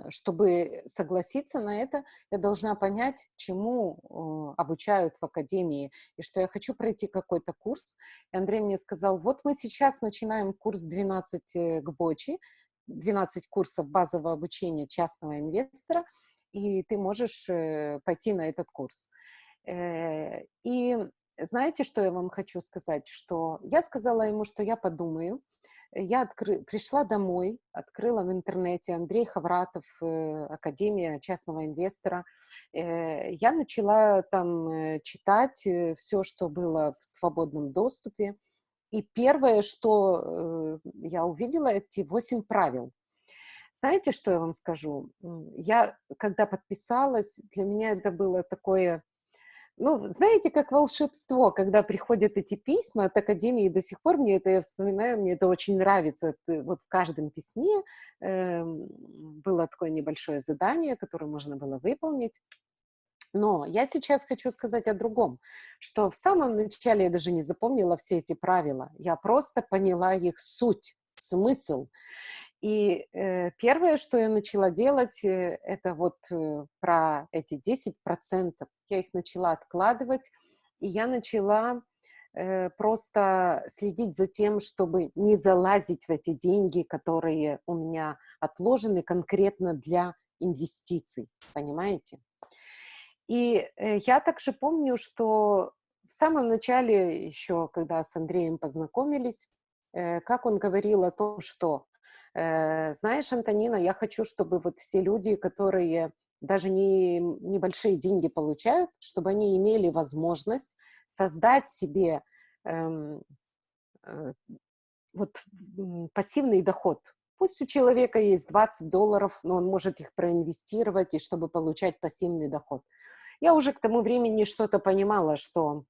чтобы согласиться на это, я должна понять, чему обучают в академии, и что я хочу пройти какой-то курс. И Андрей мне сказал, вот мы сейчас начинаем курс 12 к Бочи, 12 курсов базового обучения частного инвестора, и ты можешь пойти на этот курс. И знаете, что я вам хочу сказать? Что я сказала ему, что я подумаю. Я пришла домой, открыла в интернете Андрей Хавратов, Академия частного инвестора. Я начала там читать все, что было в свободном доступе. И первое, что я увидела, эти 8 правил. Знаете, что я вам скажу? Я, когда подписалась, для меня это было такое... Ну, знаете, как волшебство, когда приходят эти письма от Академии, до сих пор мне это, я вспоминаю, мне это очень нравится. Вот в каждом письме было такое небольшое задание, которое можно было выполнить. Но я сейчас хочу сказать о другом, что в самом начале я даже не запомнила все эти правила, я просто поняла их суть. смысл. И первое, что я начала делать, это вот про эти 10%. Я их начала откладывать, и я начала просто следить за тем, чтобы не залазить в эти деньги, которые у меня отложены конкретно для инвестиций, понимаете? И я также помню, что в самом начале еще, когда с Андреем познакомились, как он говорил о том, что, знаешь, Антонина, я хочу, чтобы вот все люди, которые даже небольшие деньги получают, чтобы они имели возможность создать себе эм, э, вот пассивный доход. Пусть у человека есть $20, но он может их проинвестировать, и чтобы получать пассивный доход. Я уже к тому времени что-то понимала, что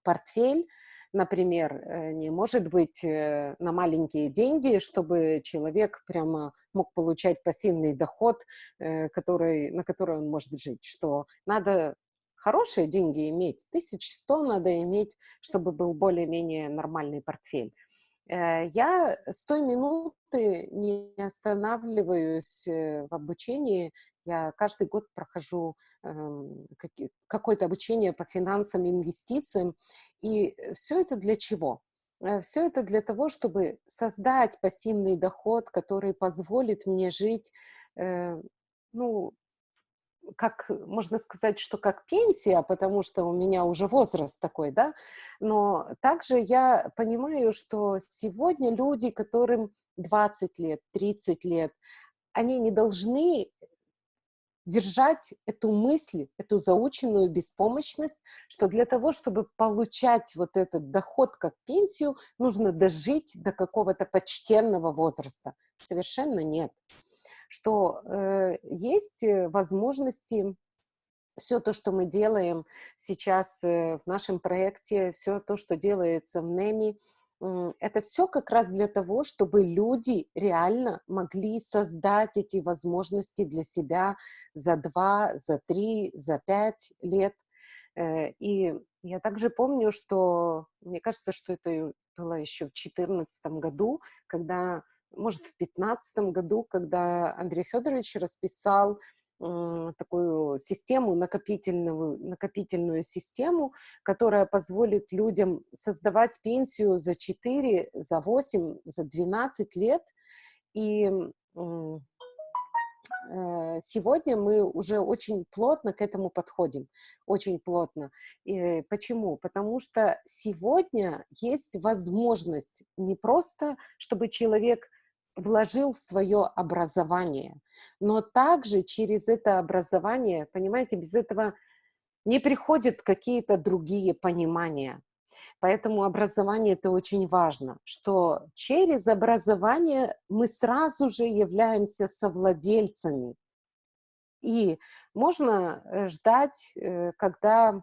портфель, например, не может быть на маленькие деньги, чтобы человек прямо мог получать пассивный доход, на который он может жить, что надо хорошие деньги иметь, 1100 надо иметь, чтобы был более-менее нормальный портфель. Я с той минуты не останавливаюсь в обучении. Я каждый год прохожу какое-то обучение по финансам и инвестициям. И все это для чего? Все это для того, чтобы создать пассивный доход, который позволит мне жить, ну, как можно сказать, что как пенсия, потому что у меня уже возраст такой, да, но также я понимаю, что сегодня люди, которым 20 лет, 30 лет, они не должны держать эту мысль, эту заученную беспомощность, что для того, чтобы получать вот этот доход как пенсию, нужно дожить до какого-то почтенного возраста. Совершенно нет. Что есть возможности, все то, что мы делаем сейчас в нашем проекте, все то, что делается в НЭМИ, это все как раз для того, чтобы люди реально могли создать эти возможности для себя за 2, за 3, за 5 лет. И я также помню, что, мне кажется, что это было еще в 2014 году, когда, может, в 2015 году, когда Андрей Федорович расписал такую систему, накопительную систему, которая позволит людям создавать пенсию за 4, за 8, за 12 лет. И сегодня мы уже очень плотно к этому подходим, очень плотно. И почему? Потому что сегодня есть возможность не просто, чтобы человек вложил в свое образование, но также через это образование, понимаете, без этого не приходят какие-то другие понимания. Поэтому образование – это очень важно, что через образование мы сразу же являемся совладельцами. И можно ждать, когда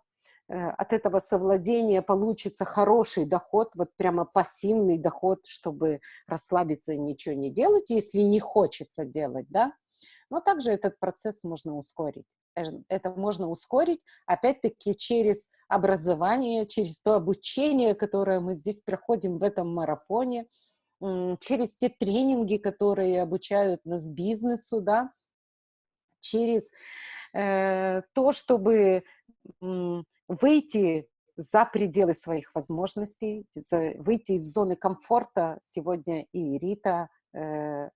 от этого совладения получится хороший доход, вот прямо пассивный доход, чтобы расслабиться и ничего не делать, если не хочется делать, да. Но также этот процесс можно ускорить. Это можно ускорить, опять-таки, через образование, через то обучение, которое мы здесь проходим в этом марафоне, через те тренинги, которые обучают нас бизнесу, да, через то, чтобы выйти за пределы своих возможностей, выйти из зоны комфорта. Сегодня и Рута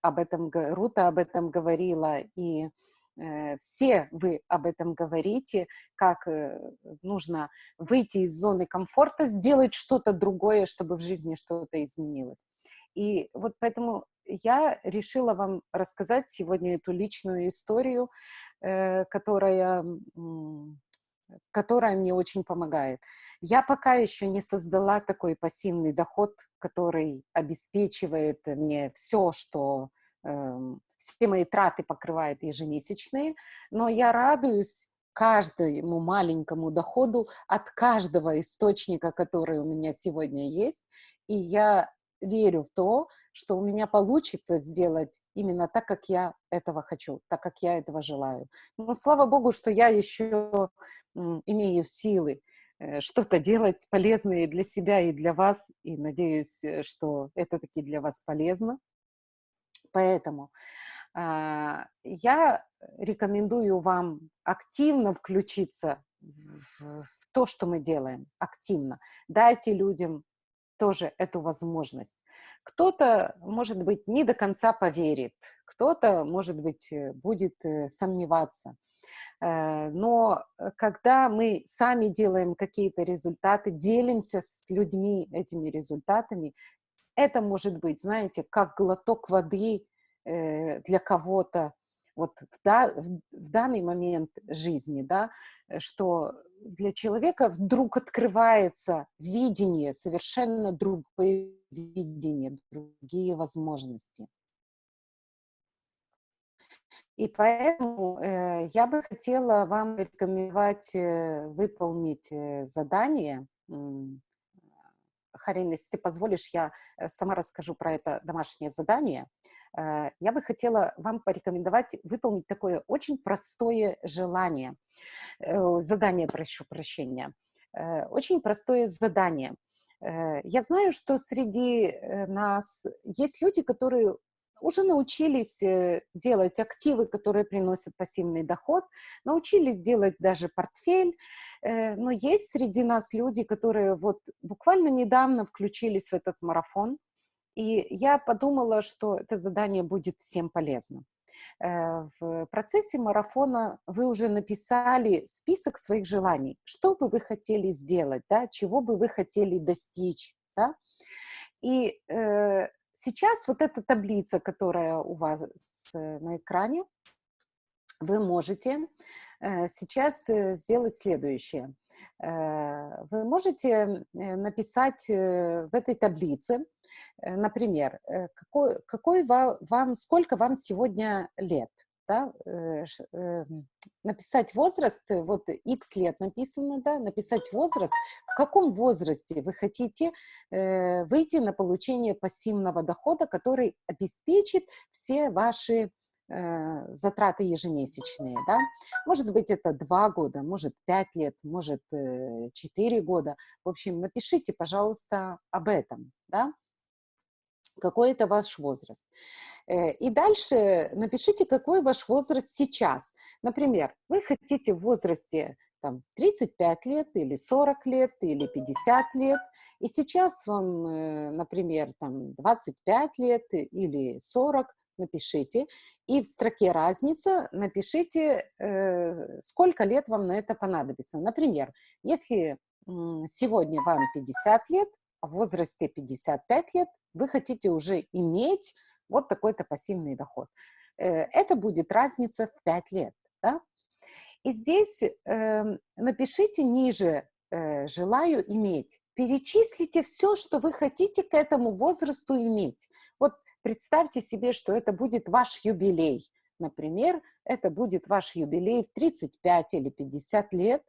об этом говорила, и все вы об этом говорите, как нужно выйти из зоны комфорта, сделать что-то другое, чтобы в жизни что-то изменилось. И вот поэтому я решила вам рассказать сегодня эту личную историю, которая мне очень помогает. Я пока еще не создала такой пассивный доход, который обеспечивает мне все, что все мои траты покрывает ежемесячные, но я радуюсь каждому маленькому доходу от каждого источника, который у меня сегодня есть, и я верю в то, что у меня получится сделать именно так, как я этого хочу, так, как я этого желаю. Но слава Богу, что я еще имею силы что-то делать полезное для себя и для вас, и надеюсь, что это таки для вас полезно. Поэтому я рекомендую вам активно включиться в то, что мы делаем, активно. Дайте людям тоже эту возможность. Кто-то, может быть, не до конца поверит, кто-то, может быть, будет сомневаться. Но когда мы сами делаем какие-то результаты, делимся с людьми этими результатами, это может быть, знаете, как глоток воды для кого-то вот в данный момент жизни, да, что для человека вдруг открывается видение, совершенно другое видение, другие возможности. И поэтому я бы хотела вам рекомендовать выполнить задание. Харин, если ты позволишь, я сама расскажу про это домашнее задание. Я бы хотела вам порекомендовать выполнить такое очень простое желание. Задание, прошу прощения. Очень простое задание. Я знаю, что среди нас есть люди, которые уже научились делать активы, которые приносят пассивный доход, научились делать даже портфель, но есть среди нас люди, которые вот буквально недавно включились в этот марафон, и я подумала, что это задание будет всем полезно. В процессе марафона вы уже написали список своих желаний, что бы вы хотели сделать, да, чего бы вы хотели достичь, да? И сейчас вот эта таблица, которая у вас на экране, вы можете сейчас сделать следующее. Вы можете написать в этой таблице, например, сколько вам сегодня лет, да? Написать возраст, вот X лет написано, да, написать возраст, в каком возрасте вы хотите выйти на получение пассивного дохода, который обеспечит все ваши затраты ежемесячные, да. Может быть, это 2 года, может, 5 лет, может, 4 года. В общем, напишите, пожалуйста, об этом, да. Какой это ваш возраст. И дальше напишите, какой ваш возраст сейчас. Например, вы хотите в возрасте там, 35 лет, или 40 лет, или 50 лет, и сейчас вам, например, там, 25 лет или 40, напишите, и в строке «Разница» напишите, сколько лет вам на это понадобится. Например, если сегодня вам 50 лет, а в возрасте 55 лет вы хотите уже иметь вот такой-то пассивный доход. Это будет разница в 5 лет. Да? И здесь напишите ниже «желаю иметь». Перечислите все, что вы хотите к этому возрасту иметь. Вот представьте себе, что это будет ваш юбилей. Например, это будет ваш юбилей в 35 или 50 лет.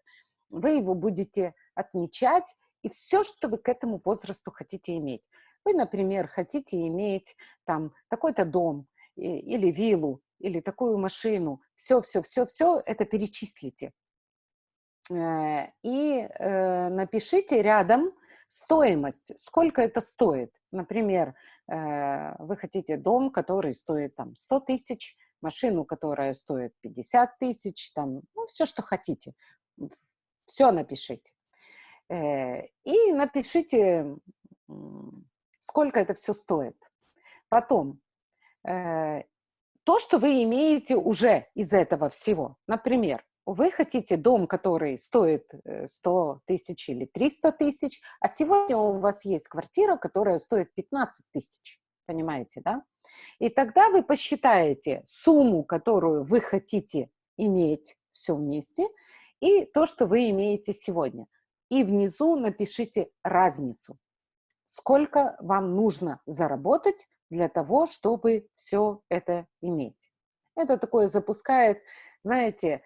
Вы его будете отмечать, и все, что вы к этому возрасту хотите иметь. Вы, например, хотите иметь там такой-то дом или виллу, или такую машину. Все это перечислите. И напишите рядом стоимость, сколько это стоит. Например, вы хотите дом, который стоит там 100 тысяч, машину, которая стоит 50 тысяч, там, ну, все, что хотите. Все напишите. И напишите, сколько это все стоит. Потом, то, что вы имеете уже из этого всего. Например, вы хотите дом, который стоит 100 тысяч или 300 тысяч, а сегодня у вас есть квартира, которая стоит 15 тысяч. Понимаете, да? И тогда вы посчитаете сумму, которую вы хотите иметь все вместе, и то, что вы имеете сегодня. И внизу напишите разницу. Сколько вам нужно заработать для того, чтобы все это иметь. Это такое запускает, знаете,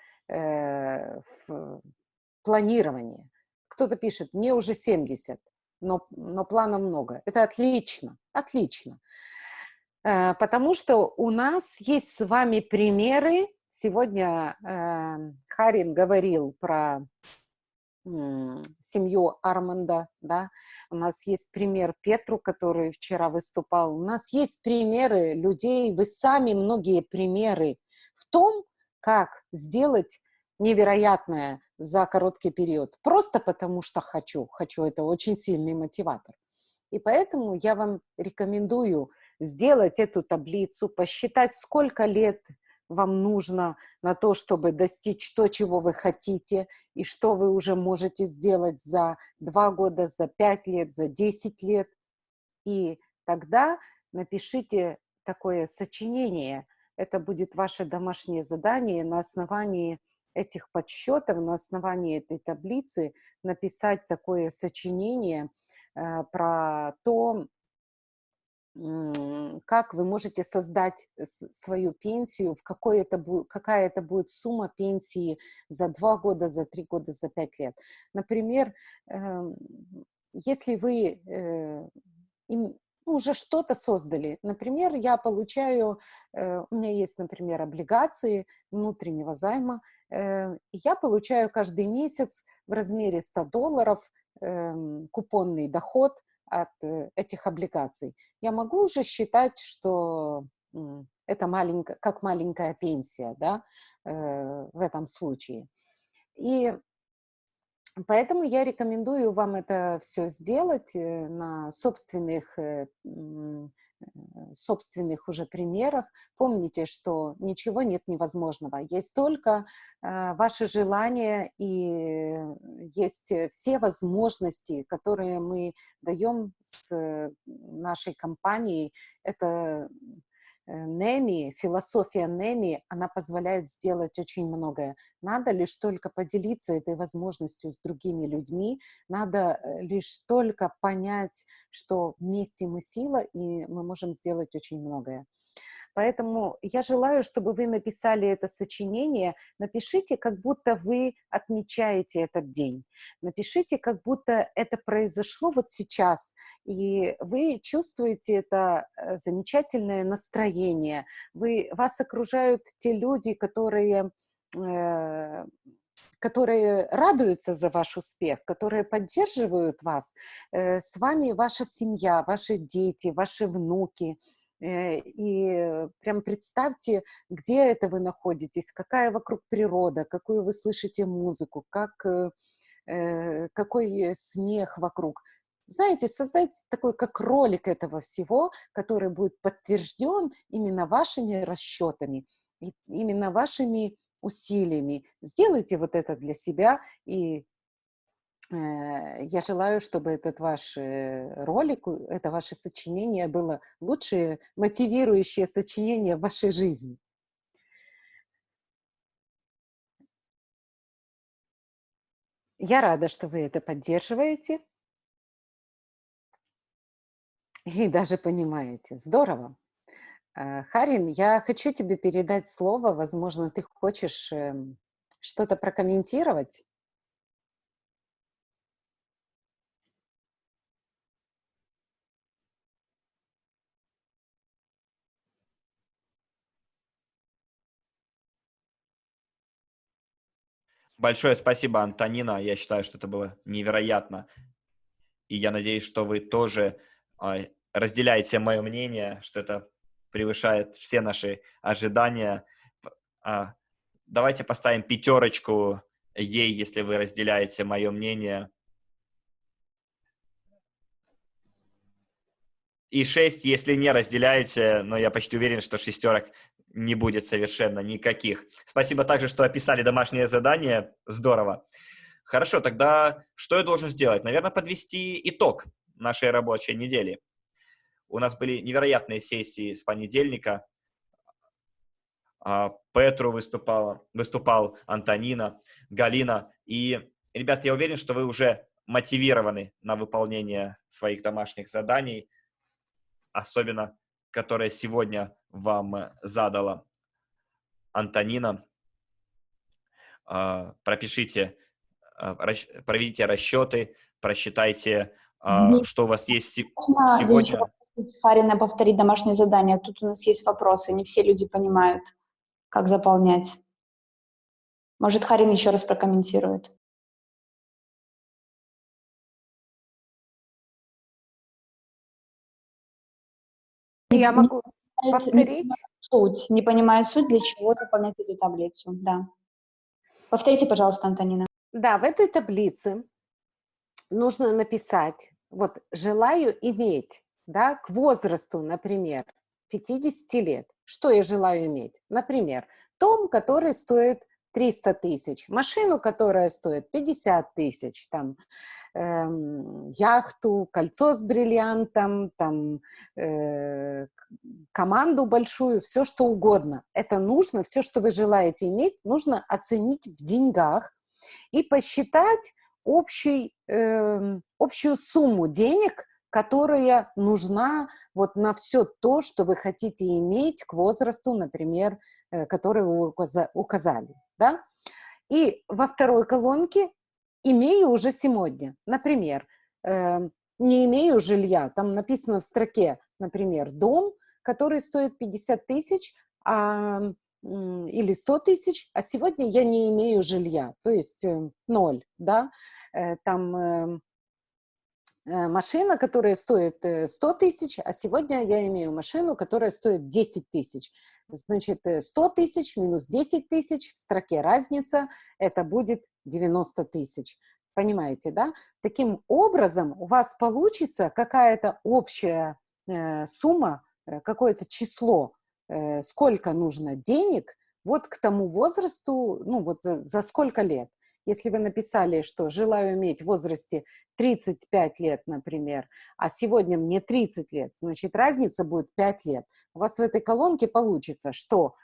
планирование. Кто-то пишет, мне уже 70, но плана много. Это отлично, отлично. Потому что у нас есть с вами примеры. Сегодня Харин говорил про семью Арманда, да, у нас есть пример Петру, который вчера выступал, у нас есть примеры людей, вы сами многие примеры в том, как сделать невероятное за короткий период, просто потому что хочу, это очень сильный мотиватор. И поэтому я вам рекомендую сделать эту таблицу, посчитать, сколько лет вам нужно на то, чтобы достичь то, чего вы хотите, и что вы уже можете сделать за 2 года, за 5 лет, за 10 лет. И тогда напишите такое сочинение. Это будет ваше домашнее задание на основании этих подсчетов, на основании этой таблицы написать такое сочинение про то, как вы можете создать свою пенсию, какая это будет сумма пенсии за 2 года, за 3 года, за 5 лет. Например, если вы уже что-то создали, например, я получаю, у меня есть, например, облигации внутреннего займа, я получаю каждый месяц в размере $100 купонный доход от этих облигаций. Я могу уже считать, что это как маленькая пенсия, да, в этом случае. И поэтому я рекомендую вам это все сделать на собственных уже примерах. Помните, что ничего нет невозможного. Есть только ваше желание и есть все возможности, которые мы даем с нашей компанией. Это Неми, философия Неми, она позволяет сделать очень многое. Надо лишь только поделиться этой возможностью с другими людьми, надо лишь только понять, что вместе мы сила, и мы можем сделать очень многое. Поэтому я желаю, чтобы вы написали это сочинение. Напишите, как будто вы отмечаете этот день. Напишите, как будто это произошло вот сейчас, и вы чувствуете это замечательное настроение. Вас окружают те люди, которые радуются за ваш успех, которые поддерживают вас. С вами ваша семья, ваши дети, ваши внуки. И прям представьте, где это вы находитесь, какая вокруг природа, какую вы слышите музыку, какой смех вокруг. Знаете, создайте такой, как ролик этого всего, который будет подтвержден именно вашими расчетами, именно вашими усилиями. Сделайте вот это для себя, и я желаю, чтобы этот ваш ролик, это ваше сочинение было лучшее мотивирующее сочинение в вашей жизни. Я рада, что вы это поддерживаете и даже понимаете. Здорово. Харин, я хочу тебе передать слово. Возможно, ты хочешь что-то прокомментировать? Большое спасибо, Антонина. Я считаю, что это было невероятно. И я надеюсь, что вы тоже разделяете мое мнение, что это превышает все наши ожидания. Давайте поставим 5 ей, если вы разделяете мое мнение. И 6, если не разделяете, но я почти уверен, что 6 не будет совершенно никаких. Спасибо также, что описали домашнее задание. Здорово. Хорошо, тогда что я должен сделать? Наверное, подвести итог нашей рабочей недели. У нас были невероятные сессии с понедельника. Петру выступал Антонина, Галина. И, ребят, я уверен, что вы уже мотивированы на выполнение своих домашних заданий, особенно которое сегодня вам задала Антонина. Проведите расчеты, просчитайте, Денис, что у вас есть можно я еще сегодня. попросить Харина повторить домашнее задание? Тут у нас есть вопросы, не все люди понимают, как заполнять. Может, Харин еще раз прокомментирует? Я могу не повторить? не понимают суть, для чего заполнять эту таблицу. Да. Повторите, пожалуйста, Антонина. Да, в этой таблице нужно написать, вот, желаю иметь, да, к возрасту, например, 50 лет. Что я желаю иметь? Например, дом, который стоит 300 тысяч, машину, которая стоит 50 тысяч, там, яхту, кольцо с бриллиантом, там, команду большую, все что угодно. Это нужно, все, что вы желаете иметь, нужно оценить в деньгах и посчитать общую сумму денег, которая нужна вот на все то, что вы хотите иметь к возрасту, например, который вы указали, да? И во второй колонке имею уже сегодня, например, не имею жилья, там написано в строке, например, дом, который стоит 50 тысяч, или 100 тысяч, а сегодня я не имею жилья, то есть 0, да, там машина, которая стоит 100 тысяч, а сегодня я имею машину, которая стоит 10 тысяч. Значит, 100 тысяч минус 10 тысяч, в строке разница, это будет 90 тысяч. Понимаете, да? Таким образом у вас получится какая-то общая сумма, какое-то число, сколько нужно денег вот к тому возрасту, ну вот за сколько лет. Если вы написали, что желаю иметь в возрасте 35 лет, например, а сегодня мне 30 лет, значит, разница будет 5 лет. У вас в этой колонке получится, что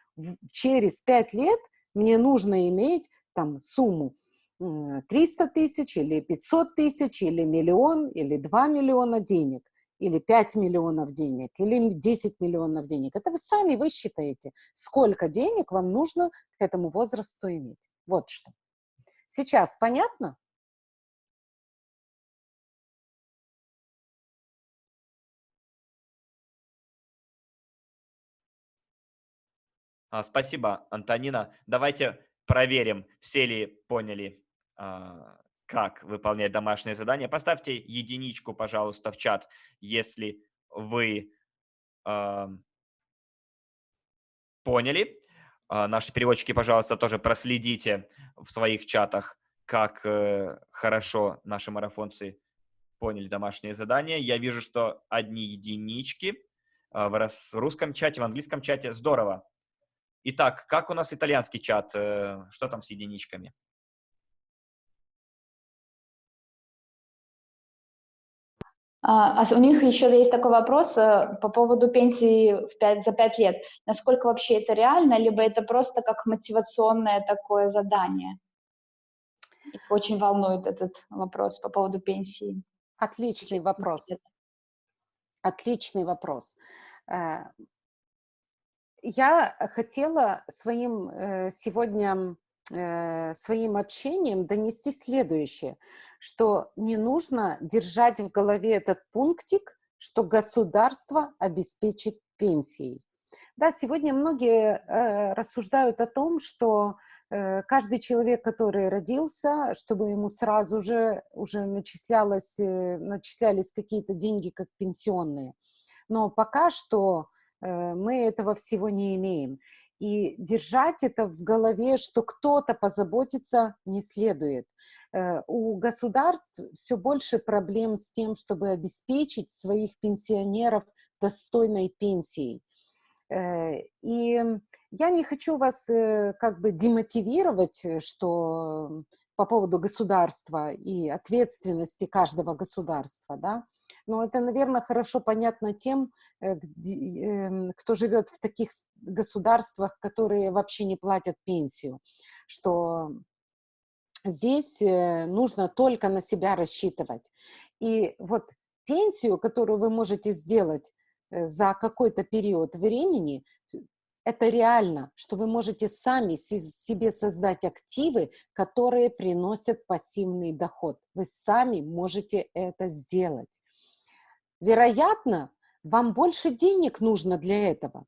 через 5 лет мне нужно иметь там сумму 300 тысяч или 500 тысяч или миллион или 2 миллиона денег или 5 миллионов денег или 10 миллионов денег. Это вы сами высчитаете, сколько денег вам нужно к этому возрасту иметь. Вот что. Сейчас понятно? Спасибо, Антонина. Давайте проверим, все ли поняли, как выполнять домашнее задание. Поставьте единичку, пожалуйста, в чат, если вы поняли. Наши переводчики, пожалуйста, тоже проследите в своих чатах, как хорошо наши марафонцы поняли домашнее задание. Я вижу, что одни единички в русском чате, в английском чате. Здорово. Итак, как у нас итальянский чат? Что там с единичками? У них еще есть такой вопрос по поводу пенсии за 5 лет. Насколько вообще это реально, либо это просто как мотивационное такое задание? Их очень волнует этот вопрос по поводу пенсии. Отличный вопрос. Отличный вопрос. Я хотела сегодня своим общением донести следующее, что не нужно держать в голове этот пунктик, что государство обеспечит пенсией. Да, сегодня многие рассуждают о том, что каждый человек, который родился, чтобы ему сразу же уже начислялись какие-то деньги как пенсионные. Но пока что мы этого всего не имеем. И держать это в голове, что кто-то позаботится, не следует. У государств все больше проблем с тем, чтобы обеспечить своих пенсионеров достойной пенсией. И я не хочу вас как бы демотивировать, что по поводу государства и ответственности каждого государства, да, но это, наверное, хорошо понятно тем, кто живет в таких государствах, которые вообще не платят пенсию, что здесь нужно только на себя рассчитывать. И вот пенсию, которую вы можете сделать за какой-то период времени, это реально, что вы можете сами себе создать активы, которые приносят пассивный доход. Вы сами можете это сделать. Вероятно, вам больше денег нужно для этого.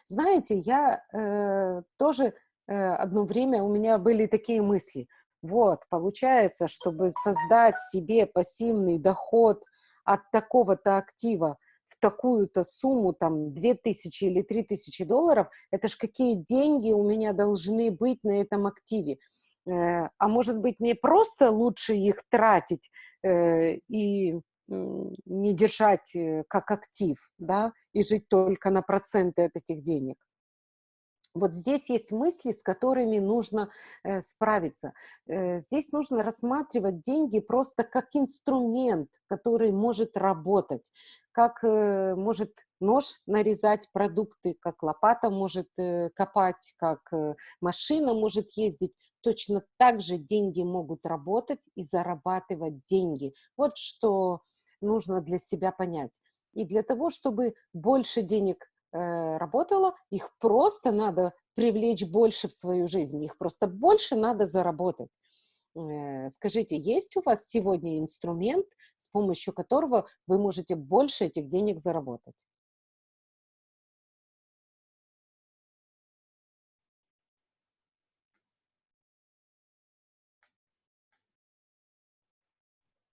Знаете, я тоже одно время у меня были такие мысли. Вот, получается, чтобы создать себе пассивный доход от такого-то актива в такую-то сумму, там, 2000 или 3000 долларов, это ж какие деньги у меня должны быть на этом активе. А может быть, мне просто лучше их тратить и не держать как актив, да, и жить только на проценты от этих денег. Вот здесь есть мысли, с которыми нужно справиться. Здесь нужно рассматривать деньги просто как инструмент, который может работать, как может нож нарезать продукты, как лопата может копать, как машина может ездить. Точно так же деньги могут работать и зарабатывать деньги. Вот что нужно для себя понять. И для того, чтобы больше денег работало, их просто надо привлечь больше в свою жизнь, их просто больше надо заработать. Скажите, есть у вас сегодня инструмент, с помощью которого вы можете больше этих денег заработать?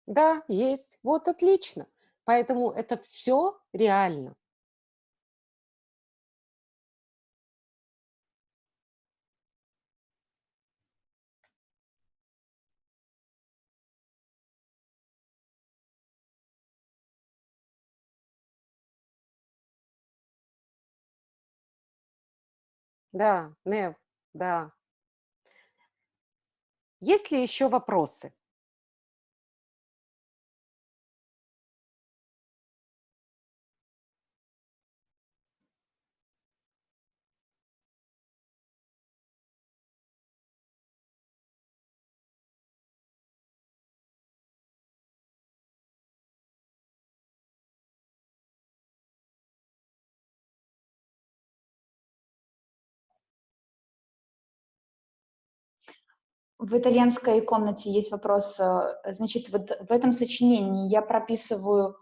Да, есть. Вот отлично. Поэтому это все реально. Да, Нев, да. Есть ли еще вопросы? В итальянской комнате есть вопрос. Значит, вот в этом сочинении я прописываю.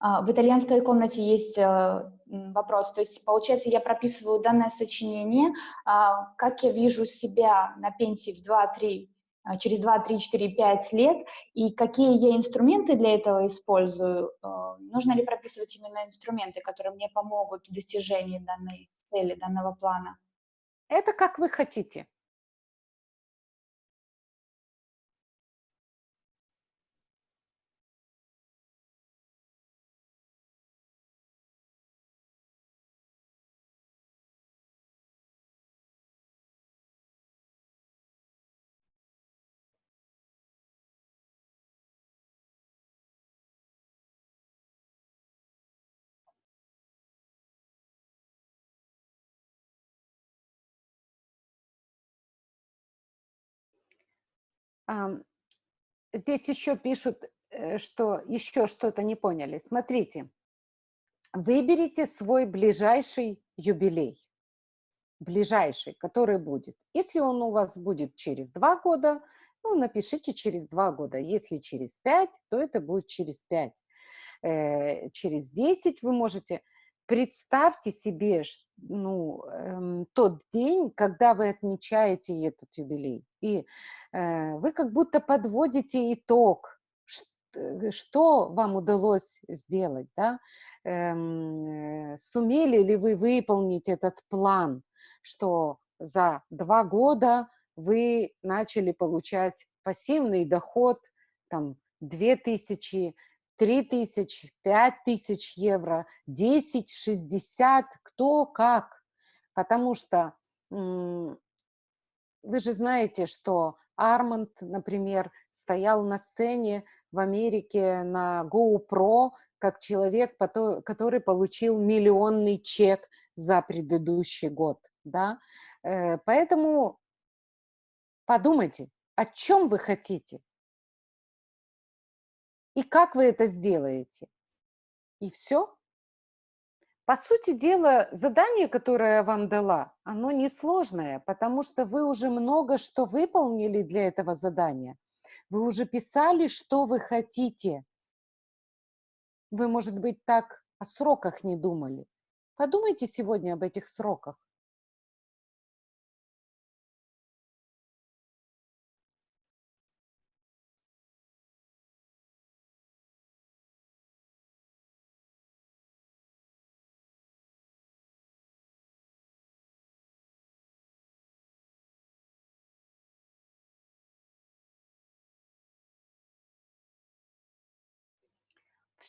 В итальянской комнате есть вопрос. То есть, получается, я прописываю данное сочинение, как я вижу себя на пенсии в 2-3, через 2, 3, 4, 5 лет, и какие я инструменты для этого использую. Нужно ли прописывать именно инструменты, которые мне помогут в достижении данной цели, данного плана? Это как вы хотите. Ам, Здесь еще пишут, что еще что-то не поняли. Смотрите, выберите свой ближайший юбилей, ближайший, который будет. Если он у вас будет через 2 года, ну, напишите через 2 года. Если через 5, то это будет через 5. Через 10 вы можете. Представьте себе, тот день, когда вы отмечаете этот юбилей. И вы как будто подводите итог, что вам удалось сделать, да? Сумели ли вы выполнить этот план, что за 2 года вы начали получать пассивный доход, там, 2000, 3000, 5000 евро, 10, 60, кто как. Потому что вы же знаете, что Арманд, например, стоял на сцене в Америке на GoPro как человек, который получил миллионный чек за предыдущий год. Да? Поэтому подумайте, о чем вы хотите и как вы это сделаете. И все. По сути дела, задание, которое я вам дала, оно несложное, потому что вы уже много что выполнили для этого задания. Вы уже писали, что вы хотите. Вы, может быть, так о сроках не думали. Подумайте сегодня об этих сроках.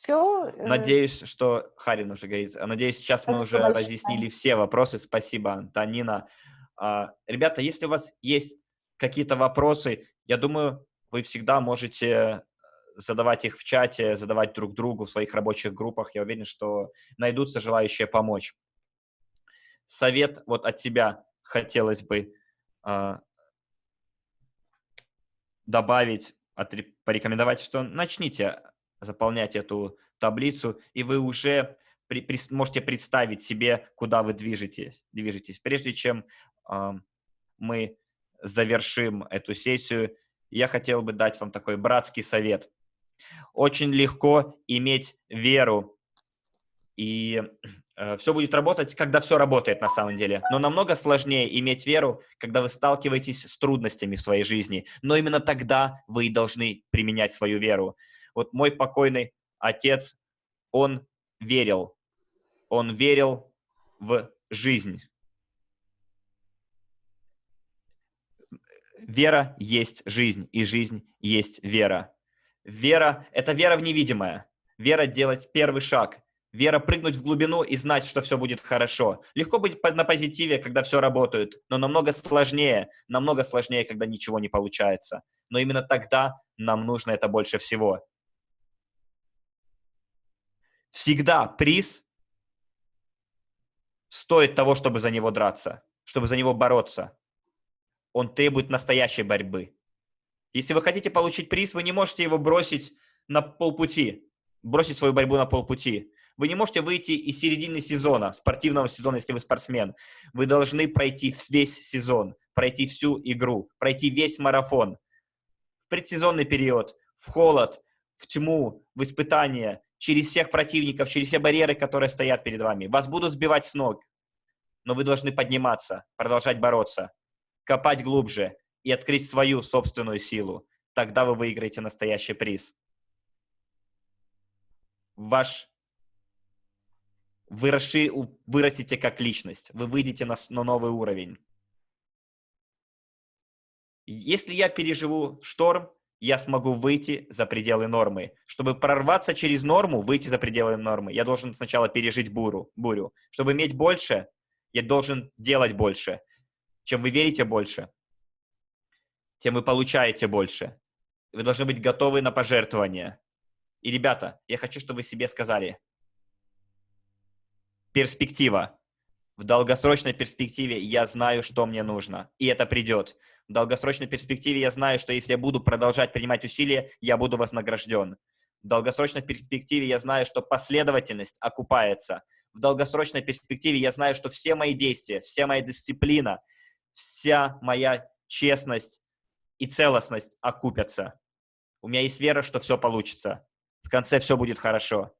Все, Надеюсь, что Харин уже говорит. Надеюсь, сейчас мы уже Спасибо большое. разъяснили все вопросы. Спасибо, Антонина. Ребята, если у вас есть какие-то вопросы, я думаю, вы всегда можете задавать их в чате, задавать друг другу в своих рабочих группах. Я уверен, что найдутся желающие помочь. Совет вот от себя хотелось бы добавить, порекомендовать, что начните заполнять эту таблицу, и вы уже можете представить себе, куда вы движетесь. Прежде чем мы завершим эту сессию, я хотел бы дать вам такой братский совет. Очень легко иметь веру, и все будет работать, когда все работает на самом деле. Но намного сложнее иметь веру, когда вы сталкиваетесь с трудностями в своей жизни. Но именно тогда вы и должны применять свою веру. Вот мой покойный отец, он верил в жизнь. Вера есть жизнь, и жизнь есть вера. Вера – это вера в невидимое. Вера – делать первый шаг. Вера – прыгнуть в глубину и знать, что все будет хорошо. Легко быть на позитиве, когда все работает, но намного сложнее, когда ничего не получается. Но именно тогда нам нужно это больше всего. Всегда приз стоит того, чтобы за него драться, чтобы за него бороться. Он требует настоящей борьбы. Если вы хотите получить приз, вы не можете его бросить на полпути, бросить свою борьбу на полпути. Вы не можете выйти из середины сезона, спортивного сезона, если вы спортсмен. Вы должны пройти весь сезон, пройти всю игру, пройти весь марафон. В предсезонный период, в холод, в тьму, в испытания, через всех противников, через все барьеры, которые стоят перед вами. Вас будут сбивать с ног, но вы должны подниматься, продолжать бороться, копать глубже и открыть свою собственную силу. Тогда вы выиграете настоящий приз. Вы вырастете как личность, вы выйдете на новый уровень. Если я переживу шторм, я смогу выйти за пределы нормы. Чтобы прорваться через норму, выйти за пределы нормы, я должен сначала пережить бурю. Чтобы иметь больше, я должен делать больше. Чем вы верите больше, тем вы получаете больше. Вы должны быть готовы на пожертвования. И, ребята, я хочу, чтобы вы себе сказали: перспектива. В долгосрочной перспективе я знаю, что мне нужно, и это придет. В долгосрочной перспективе я знаю, что если я буду продолжать принимать усилия, я буду вознагражден. В долгосрочной перспективе я знаю, что последовательность окупается. В долгосрочной перспективе я знаю, что все мои действия, вся моя дисциплина, вся моя честность и целостность окупятся. У меня есть вера, что все получится. В конце все будет хорошо.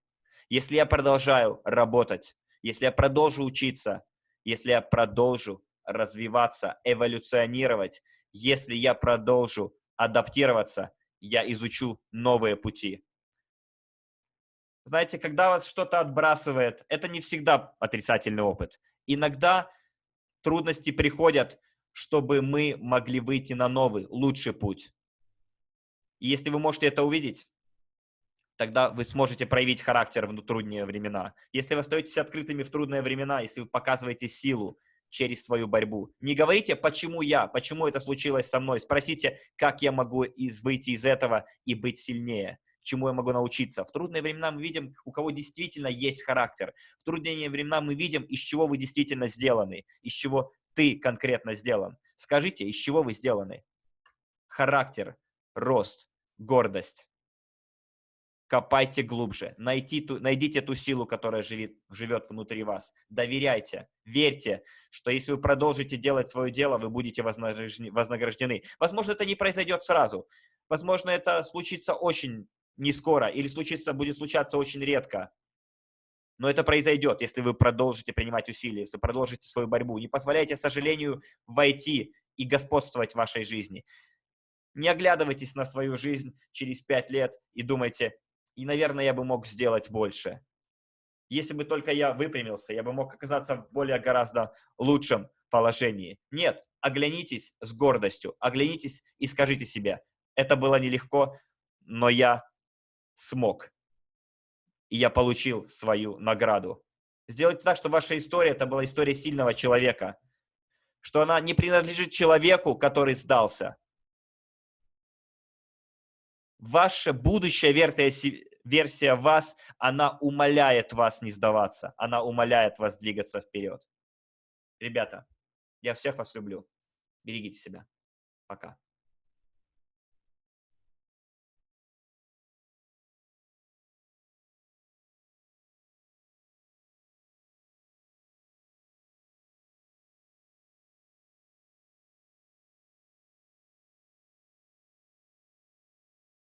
Если я продолжаю работать, если я продолжу учиться, если я продолжу развиваться, эволюционировать, если я продолжу адаптироваться, я изучу новые пути. Знаете, когда вас что-то отбрасывает, это не всегда отрицательный опыт. Иногда трудности приходят, чтобы мы могли выйти на новый, лучший путь. И если вы можете это увидеть, тогда вы сможете проявить характер в трудные времена. Если вы остаетесь открытыми в трудные времена, если вы показываете силу через свою борьбу, не говорите, почему это случилось со мной. Спросите, как я могу выйти из этого и быть сильнее, чему я могу научиться. В трудные времена мы видим, у кого действительно есть характер. В трудные времена мы видим, из чего вы действительно сделаны, из чего ты конкретно сделан. Скажите, из чего вы сделаны? Характер, рост, гордость. Копайте глубже, найдите ту силу, которая живет внутри вас. Доверяйте, верьте, что если вы продолжите делать свое дело, вы будете вознаграждены. Возможно, это не произойдет сразу. Возможно, это случится очень не скоро или будет случаться очень редко. Но это произойдет, если вы продолжите принимать усилия, если продолжите свою борьбу. Не позволяйте сожалению войти и господствовать в вашей жизни. Не оглядывайтесь на свою жизнь через 5 лет и думайте: и, наверное, я бы мог сделать больше. Если бы только я выпрямился, я бы мог оказаться в более гораздо лучшем положении. Нет, оглянитесь с гордостью, оглянитесь и скажите себе: это было нелегко, но я смог. и я получил свою награду. Сделайте так, чтобы ваша история это была история сильного человека, что она не принадлежит человеку, который сдался. Ваша будущая версия вас, она умоляет вас не сдаваться, она умоляет вас двигаться вперед. Ребята, я всех вас люблю. Берегите себя. Пока.